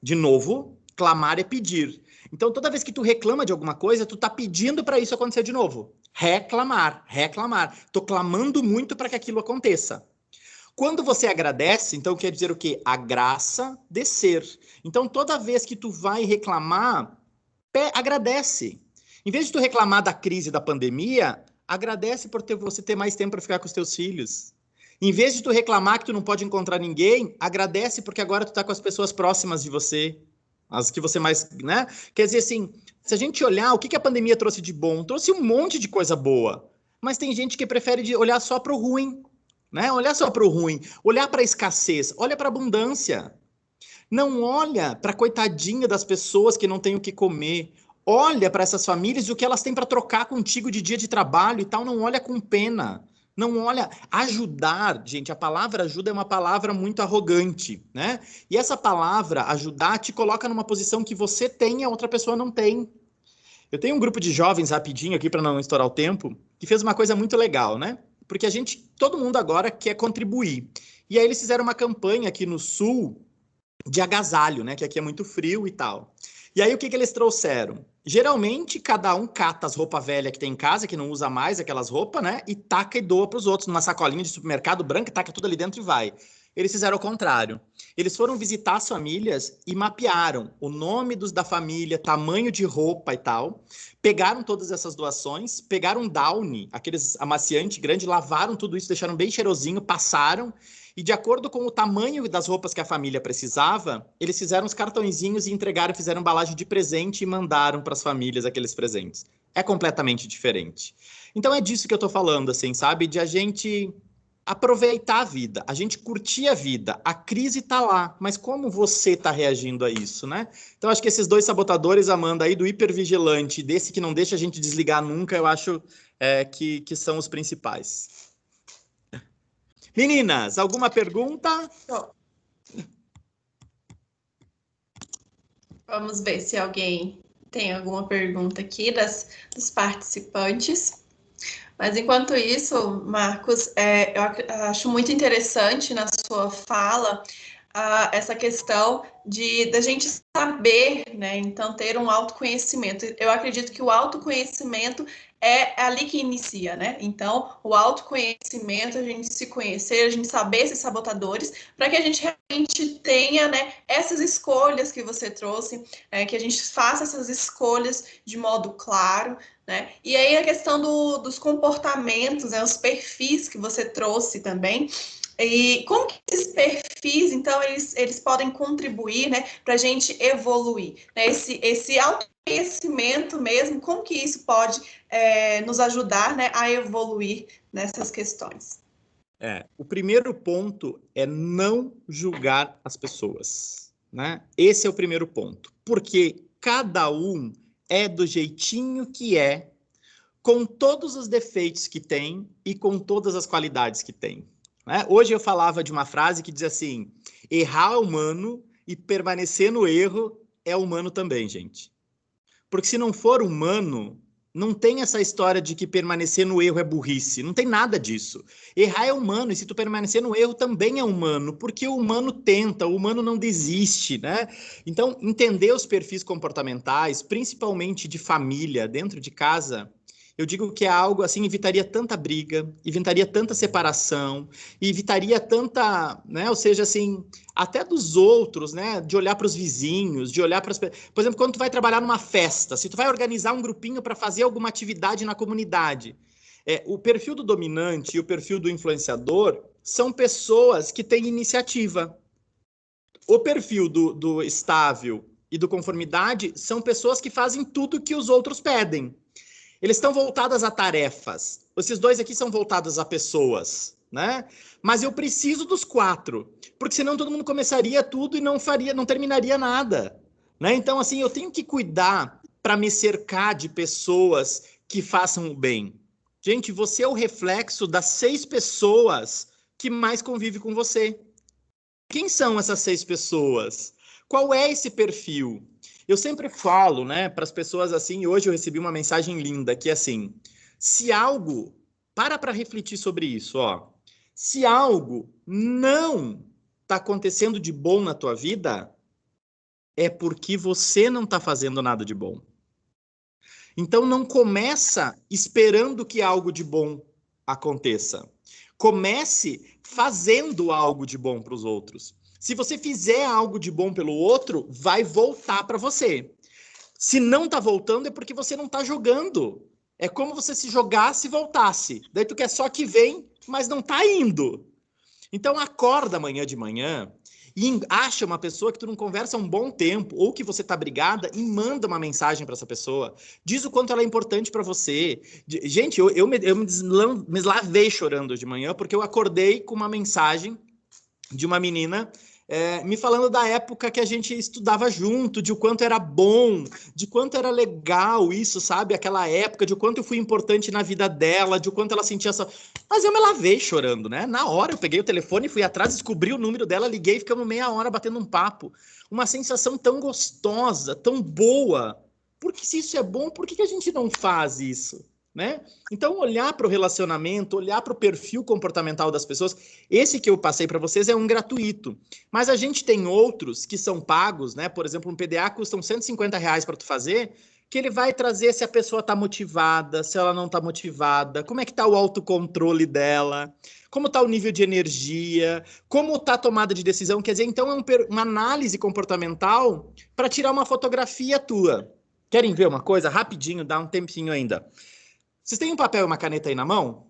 De novo, clamar é pedir. Então, toda vez que tu reclama de alguma coisa, tu tá pedindo para isso acontecer de novo. Reclamar. Tô clamando muito para que aquilo aconteça. Quando você agradece, então quer dizer o quê? A graça descer. Então, toda vez que tu vai reclamar, agradece. Em vez de tu reclamar da crise da pandemia, agradece por você ter mais tempo para ficar com os teus filhos. Em vez de tu reclamar que tu não pode encontrar ninguém, agradece porque agora tu tá com as pessoas próximas de você, as que você mais, né? Quer dizer assim, se a gente olhar o que a pandemia trouxe de bom, trouxe um monte de coisa boa, mas tem gente que prefere olhar só pro ruim, né? Olhar só para o ruim, olhar para a escassez, olha para a abundância. Não olha para a coitadinha das pessoas que não têm o que comer. Olha para essas famílias e o que elas têm para trocar contigo de dia de trabalho e tal. Não olha com pena. Não olha. Ajudar, gente, a palavra ajuda é uma palavra muito arrogante, né? E essa palavra, ajudar, te coloca numa posição que você tem e a outra pessoa não tem. Eu tenho um grupo de jovens, rapidinho aqui, para não estourar o tempo, que fez uma coisa muito legal, né? Porque todo mundo agora quer contribuir. E aí eles fizeram uma campanha aqui no Sul de agasalho, né? Que aqui é muito frio e tal. E aí o que eles trouxeram? Geralmente, cada um cata as roupas velhas que tem em casa, que não usa mais aquelas roupas, né? E taca e doa para os outros, numa sacolinha de supermercado branca, taca tudo ali dentro e vai. Eles fizeram o contrário. Eles foram visitar as famílias e mapearam o nome da família, tamanho de roupa e tal. Pegaram todas essas doações, pegaram um Downy, aqueles amaciante grande, lavaram tudo isso, deixaram bem cheirosinho, passaram. E de acordo com o tamanho das roupas que a família precisava, eles fizeram os cartõezinhos e entregaram, fizeram embalagem de presente e mandaram para as famílias aqueles presentes. É completamente diferente. Então é disso que eu tô falando, assim, sabe? De a gente aproveitar a vida, a gente curtir a vida. A crise tá lá, mas como você tá reagindo a isso, né? Então acho que esses dois sabotadores, Amanda, aí do hipervigilante, desse que não deixa a gente desligar nunca, eu acho que são os principais. Meninas, alguma pergunta? Vamos ver se alguém tem alguma pergunta aqui dos participantes. Mas enquanto isso, Marcos, eu acho muito interessante na sua fala essa questão da gente saber, né? Então, ter um autoconhecimento. Eu acredito que o autoconhecimento é ali que inicia, né? Então, o autoconhecimento, a gente se conhecer, a gente saber esses sabotadores, para que a gente realmente tenha, né, essas escolhas que você trouxe, que a gente faça essas escolhas de modo claro, né? E aí a questão dos comportamentos, né, os perfis que você trouxe também. E como que esses perfis, então, eles podem contribuir, né, para a gente evoluir, né? Esse autoconhecimento mesmo, como que isso pode nos ajudar, né, a evoluir nessas questões? O primeiro ponto é não julgar as pessoas, né? Esse é o primeiro ponto, porque cada um é do jeitinho que é, com todos os defeitos que tem e com todas as qualidades que tem. Né? Hoje eu falava de uma frase que diz assim: errar é humano e permanecer no erro é humano também, gente. Porque se não for humano, não tem essa história de que permanecer no erro é burrice. Não tem nada disso. Errar é humano, e se tu permanecer no erro também é humano, porque o humano tenta, o humano não desiste, né? Então, entender os perfis comportamentais, principalmente de família, dentro de casa, eu digo que é algo assim, evitaria tanta briga, evitaria tanta separação, evitaria tanta, né? Ou seja, assim, até dos outros, né? De olhar para os vizinhos, de olhar para as... Por exemplo, quando tu vai trabalhar numa festa, se tu vai organizar um grupinho para fazer alguma atividade na comunidade, o perfil do dominante e o perfil do influenciador são pessoas que têm iniciativa. O perfil do estável e do conformidade são pessoas que fazem tudo que os outros pedem. Eles estão voltados a tarefas. Esses dois aqui são voltados a pessoas, né? Mas eu preciso dos quatro, porque senão todo mundo começaria tudo e não terminaria nada, né? Então, assim, eu tenho que cuidar para me cercar de pessoas que façam o bem. Gente, você é o reflexo das 6 pessoas que mais convivem com você. Quem são essas 6 pessoas? Qual é esse perfil? Eu sempre falo, né, para as pessoas assim, e hoje eu recebi uma mensagem linda, que é assim, se algo, para refletir sobre isso, ó, se algo não está acontecendo de bom na tua vida, é porque você não está fazendo nada de bom. Então não começa esperando que algo de bom aconteça. Comece fazendo algo de bom para os outros. Se você fizer algo de bom pelo outro, vai voltar para você. Se não tá voltando, é porque você não tá jogando. É como você se jogasse e voltasse. Daí tu quer só que vem, mas não tá indo. Então acorda amanhã de manhã e acha uma pessoa que tu não conversa há um bom tempo, ou que você tá brigada, e manda uma mensagem para essa pessoa. Diz o quanto ela é importante para você. Gente, me lavei chorando de manhã, porque eu acordei com uma mensagem de uma menina me falando da época que a gente estudava junto, de o quanto era bom, de quanto era legal isso, sabe? Aquela época, de o quanto eu fui importante na vida dela, de o quanto ela sentia essa... Mas eu me lavei chorando, né? Na hora eu peguei o telefone, fui atrás, descobri o número dela, liguei, ficamos meia hora batendo um papo. Uma sensação tão gostosa, tão boa. Porque se isso é bom, por que a gente não faz isso? Né? Então, olhar para o relacionamento, olhar para o perfil comportamental das pessoas, esse que eu passei para vocês é um gratuito. Mas a gente tem outros que são pagos, né? Por exemplo, um PDA custam R$ 150 para tu fazer, que ele vai trazer se a pessoa está motivada, se ela não está motivada, como é que está o autocontrole dela, como está o nível de energia, como está a tomada de decisão. Quer dizer, então é uma análise comportamental para tirar uma fotografia tua. Querem ver uma coisa? Rapidinho, dá um tempinho ainda. Vocês têm um papel e uma caneta aí na mão?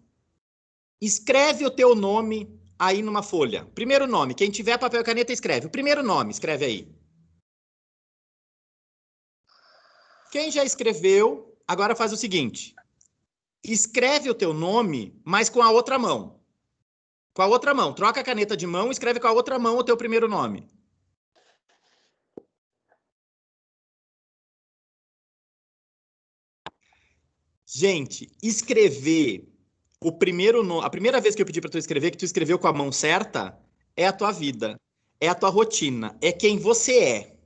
Escreve o teu nome aí numa folha. Primeiro nome. Quem tiver papel e caneta, escreve. O primeiro nome, escreve aí. Quem já escreveu, agora faz o seguinte. Escreve o teu nome, mas com a outra mão. Com a outra mão. Troca a caneta de mão e escreve com a outra mão o teu primeiro nome. Gente, escrever a primeira vez que eu pedi para tu escrever, que tu escreveu com a mão certa, é a tua vida, é a tua rotina, é quem você é.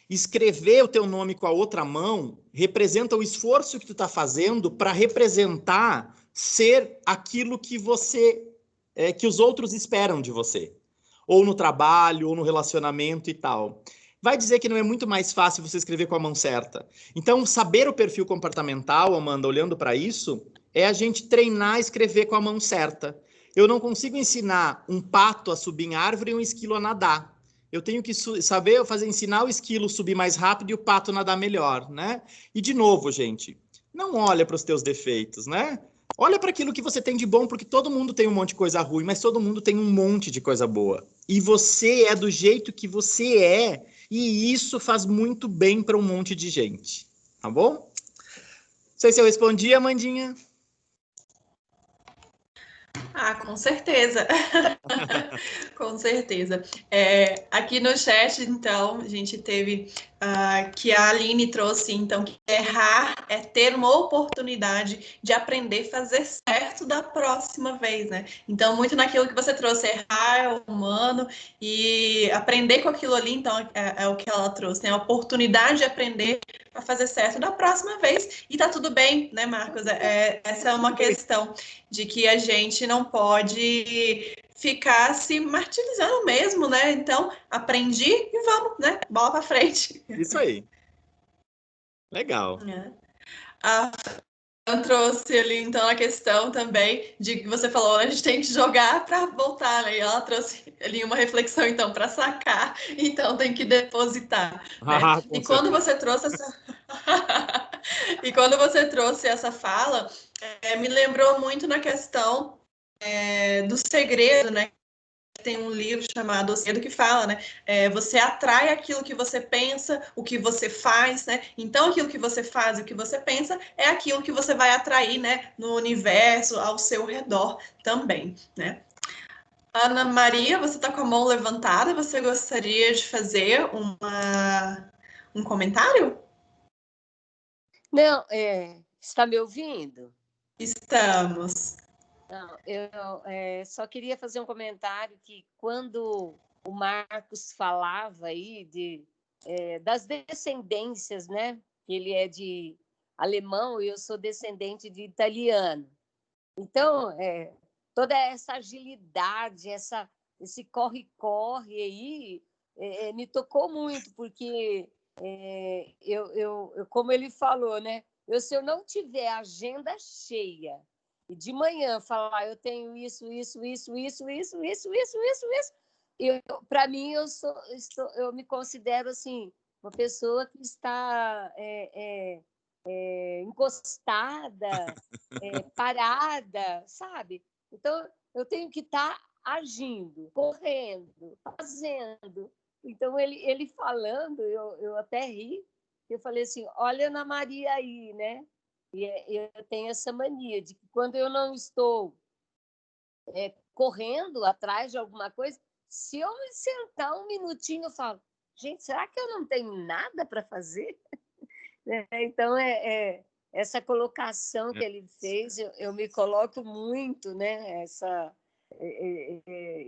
Escrever o teu nome com a outra mão representa o esforço que tu está fazendo para representar ser aquilo que que os outros esperam de você, ou no trabalho, ou no relacionamento e tal. Vai dizer que não é muito mais fácil você escrever com a mão certa. Então, saber o perfil comportamental, Amanda, olhando para isso, é a gente treinar a escrever com a mão certa. Eu não consigo ensinar um pato a subir em árvore e um esquilo a nadar. Eu tenho que saber ensinar o esquilo a subir mais rápido e o pato nadar melhor, né? E de novo, gente, não olha para os teus defeitos, né? Olha para aquilo que você tem de bom, porque todo mundo tem um monte de coisa ruim, mas todo mundo tem um monte de coisa boa. E você é do jeito que você é, e isso faz muito bem para um monte de gente. Tá bom? Não sei se eu respondi, Amandinha. Ah, com certeza. Com certeza. Aqui no chat, então, a gente teve que a Aline trouxe, então, que errar é ter uma oportunidade de aprender a fazer certo da próxima vez, né? Então, muito naquilo que você trouxe, errar é humano e aprender com aquilo ali, então, é o que ela trouxe, né? A oportunidade de aprender a fazer certo da próxima vez. E tá tudo bem, né, Marcos? Essa é uma questão de que a gente não pode ficar se martirizando mesmo, né? Então, aprendi e vamos, né? Bola para frente. Isso aí. Legal. A Fran trouxe ali, então, a questão também de que você falou, a gente tem que jogar para voltar, né? E ela trouxe ali uma reflexão, então, para sacar, então tem que depositar, né? Com E quando certeza. você trouxe essa... e quando você trouxe essa fala, me lembrou muito na questão do segredo, né? Tem um livro chamado O Segredo que fala, né? Você atrai aquilo que você pensa, o que você faz, né? Então, aquilo que você faz e o que você pensa é aquilo que você vai atrair, né? No universo, ao seu redor também, né? Ana Maria, você está com a mão levantada, você gostaria de fazer um comentário? Não, está me ouvindo? Estamos. Não, eu só queria fazer um comentário que quando o Marcos falava aí das descendências, né? Ele é de alemão e eu sou descendente de italiano. Então, toda essa agilidade, esse corre-corre aí, me tocou muito, porque como ele falou, né? Se eu não tiver agenda cheia e de manhã falar, eu tenho isso, para mim eu me considero assim uma pessoa que está encostada, parada, sabe? Então eu tenho que estar agindo, correndo, fazendo. Então, ele falando, eu até ri, eu falei assim, olha a Ana Maria aí, né? E eu tenho essa mania de que quando eu não estou correndo atrás de alguma coisa, se eu me sentar um minutinho, eu falo, gente, será que eu não tenho nada para fazer? Então, essa colocação que ele fez, eu me coloco muito, né?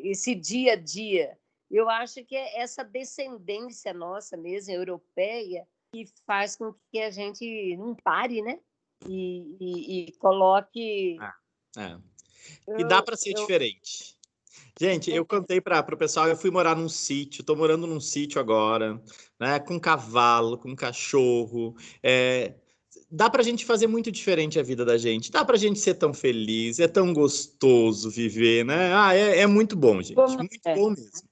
Esse dia a dia. Eu acho que é essa descendência nossa mesmo, europeia, que faz com que a gente não pare, né? E coloque... E dá para ser diferente. Gente, eu contei para o pessoal, eu fui morar num sítio, estou morando num sítio agora, né, com cavalo, com cachorro. Dá para a gente fazer muito diferente a vida da gente. Dá para a gente ser tão feliz, é tão gostoso viver, né? É muito bom, gente. Muito bom mesmo.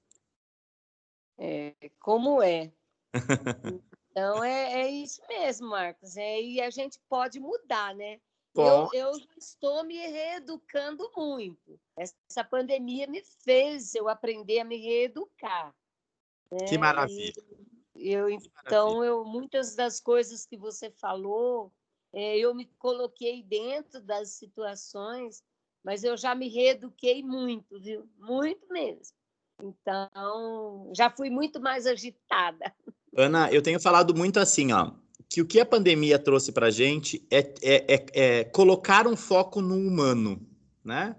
Como é. Então, é isso mesmo, Marcos. E a gente pode mudar, né? Eu estou me reeducando muito. Essa pandemia me fez eu aprender a me reeducar. Né? Que maravilha. Então, muitas das coisas que você falou, eu me coloquei dentro das situações, mas eu já me reeduquei muito, viu? Muito mesmo. Então, já fui muito mais agitada. Ana, eu tenho falado muito assim, ó, que o que a pandemia trouxe para a gente é colocar um foco no humano, né?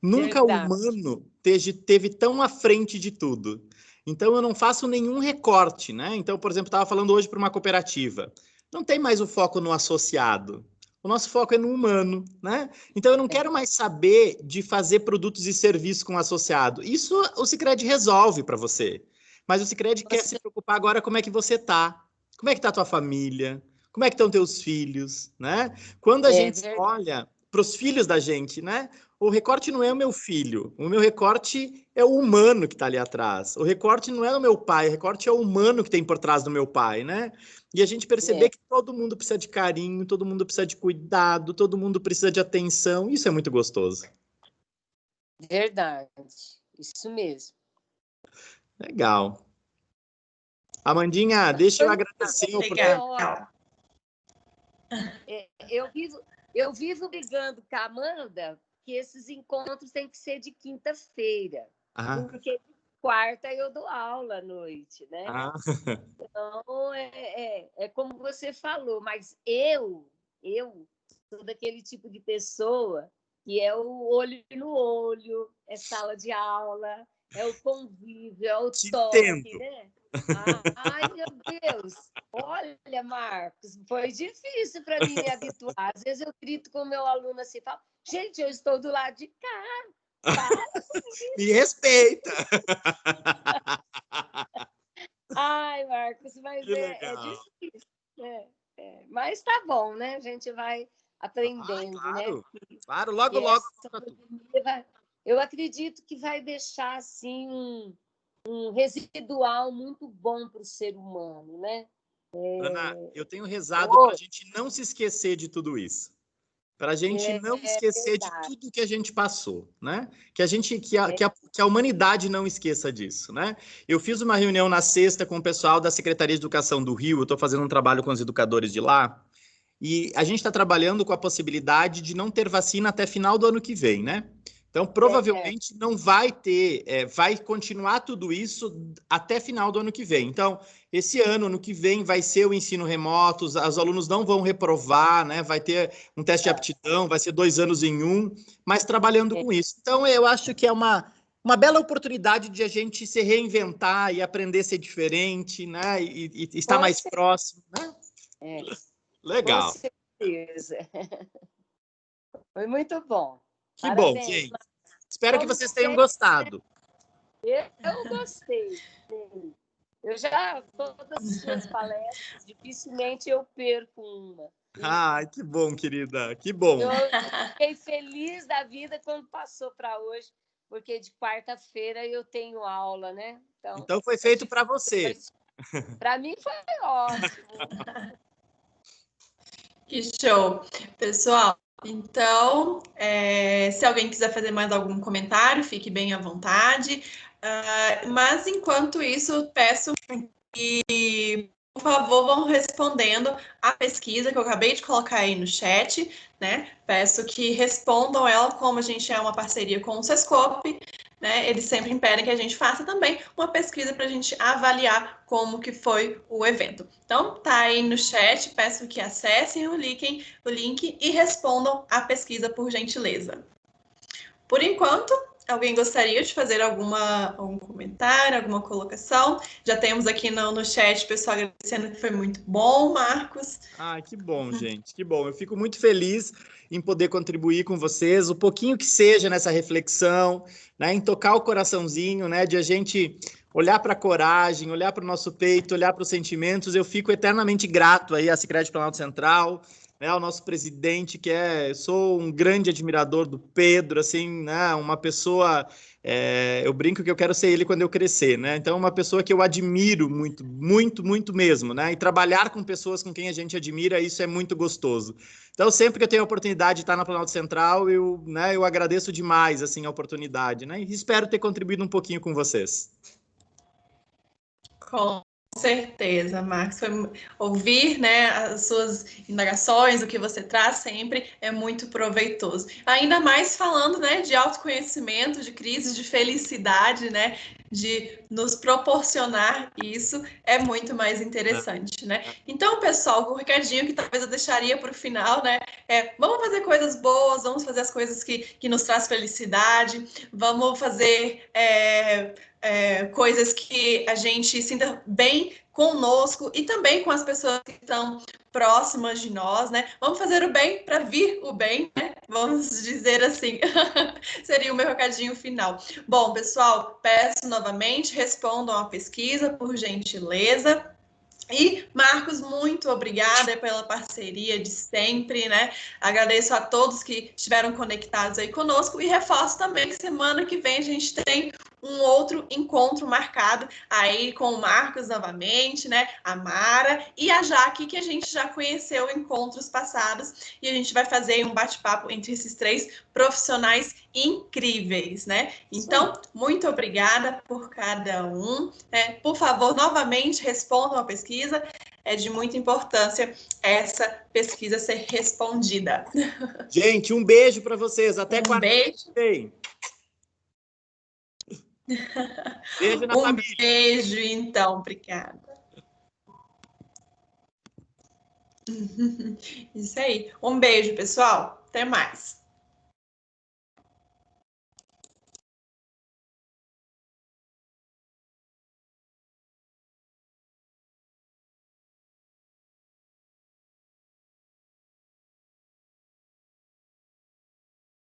Nunca o humano teve tão à frente de tudo. Então, eu não faço nenhum recorte, né? Então, por exemplo, estava falando hoje para uma cooperativa. Não tem mais o foco no associado. O nosso foco é no humano, né? Então, eu não quero mais saber de fazer produtos e serviços com associado. Isso o Sicredi resolve para você. Mas o Sicredi quer se preocupar agora como é que você tá. Como é que tá a tua família? Como é que estão teus filhos, né? Quando a gente olha para os filhos da gente, né? O recorte não é o meu filho. O meu recorte é o humano que está ali atrás. O recorte não é o meu pai. O recorte é o humano que tem por trás do meu pai, né? E a gente perceber que todo mundo precisa de carinho, todo mundo precisa de cuidado, todo mundo precisa de atenção. Isso é muito gostoso. Verdade. Isso mesmo. Legal. Amandinha, deixa eu agradecer. Legal. Eu vivo brigando com a Amanda que esses encontros têm que ser de quinta-feira, porque de quarta eu dou aula à noite, né? Então, é como você falou, mas eu sou daquele tipo de pessoa que é o olho no olho, é sala de aula, é o convívio, é o toque, né? Ai, meu Deus! Olha, Marcos, foi difícil para mim me habituar. Às vezes eu grito com o meu aluno assim, falo, gente, eu estou do lado de cá, para comigo. Me respeita! Ai, Marcos, mas é difícil. Mas tá bom, né? A gente vai aprendendo, claro, né? Claro, logo, logo. Eu acredito que vai deixar assim um residual muito bom para o ser humano, né? Ana, eu tenho rezado para a gente não se esquecer de tudo isso. Para a gente não esquecer de tudo que a gente passou, né? Que a humanidade não esqueça disso, né? Eu fiz uma reunião na sexta com o pessoal da Secretaria de Educação do Rio, eu estou fazendo um trabalho com os educadores de lá, e a gente está trabalhando com a possibilidade de não ter vacina até final do ano que vem, né? Então, provavelmente não vai ter, vai continuar tudo isso até final do ano que vem. Então, esse ano que vem, vai ser o ensino remoto, os alunos não vão reprovar, né? Vai ter um teste de aptidão, vai ser 2 anos em um, mas trabalhando com isso. Então, eu acho que é uma bela oportunidade de a gente se reinventar e aprender a ser diferente, né? E estar mais próximo, né? Legal. Com certeza. Foi muito bom. Que bom, gente. Espero que vocês tenham gostado. Eu gostei. Eu já, todas as suas palestras, dificilmente eu perco uma. Ai, que bom, querida. Que bom. Eu fiquei feliz da vida quando passou para hoje, porque de quarta-feira eu tenho aula, né? Então foi feito para você. Para mim foi ótimo. Que show. Pessoal, Então, se alguém quiser fazer mais algum comentário, fique bem à vontade. Mas, enquanto isso, peço que, por favor, vão respondendo a pesquisa que eu acabei de colocar aí no chat, né? Peço que respondam ela, como a gente é uma parceria com o Sescope, né? Eles sempre pedem que a gente faça também uma pesquisa para a gente avaliar como que foi o evento. Então, tá aí no chat, peço que acessem o link e respondam a pesquisa, por gentileza. Por enquanto, alguém gostaria de fazer algum comentário, alguma colocação? Já temos aqui no chat o pessoal agradecendo que foi muito bom, Marcos. Ah, que bom, gente, que bom. Eu fico muito feliz em poder contribuir com vocês, o pouquinho que seja nessa reflexão, né, em tocar o coraçãozinho, né, de a gente olhar para a coragem, olhar para o nosso peito, olhar para os sentimentos. Eu fico eternamente grato aí à Sicredi Planalto Central, né, ao nosso presidente, sou um grande admirador do Pedro, assim, né, uma pessoa, eu brinco que eu quero ser ele quando eu crescer, né, então uma pessoa que eu admiro muito, muito, muito mesmo, né, e trabalhar com pessoas com quem a gente admira, isso é muito gostoso. Então, sempre que eu tenho a oportunidade de estar na Planalto Central, eu agradeço demais, assim, a oportunidade, né, e espero ter contribuído um pouquinho com vocês. Com certeza, Marcos. Ouvir, né, as suas indagações, o que você traz sempre é muito proveitoso. Ainda mais falando, né, de autoconhecimento, de crises de felicidade, né, de nos proporcionar isso, é muito mais interessante, né? Então, pessoal, um recadinho que talvez eu deixaria para o final, né, vamos fazer coisas boas, vamos fazer as coisas que nos traz felicidade, vamos fazer coisas que a gente sinta bem conosco e também com as pessoas que estão próximas de nós, né? Vamos fazer o bem para vir o bem, né? Vamos dizer assim. Seria o meu recadinho final. Bom, pessoal, peço novamente, respondam a pesquisa, por gentileza. E, Marcos, muito obrigada pela parceria de sempre, né? Agradeço a todos que estiveram conectados aí conosco e reforço também que semana que vem a gente tem um outro encontro marcado aí com o Marcos novamente, né? A Mara e a Jaque, que a gente já conheceu em encontros passados, e a gente vai fazer um bate-papo entre esses três profissionais incríveis, né? Então, muito obrigada por cada um. Por favor, novamente respondam a pesquisa. É de muita importância essa pesquisa ser respondida. Gente, um beijo para vocês. Até beijo. Beijo na família. Beijo, então. Obrigada. Isso aí. Um beijo, pessoal. Até mais.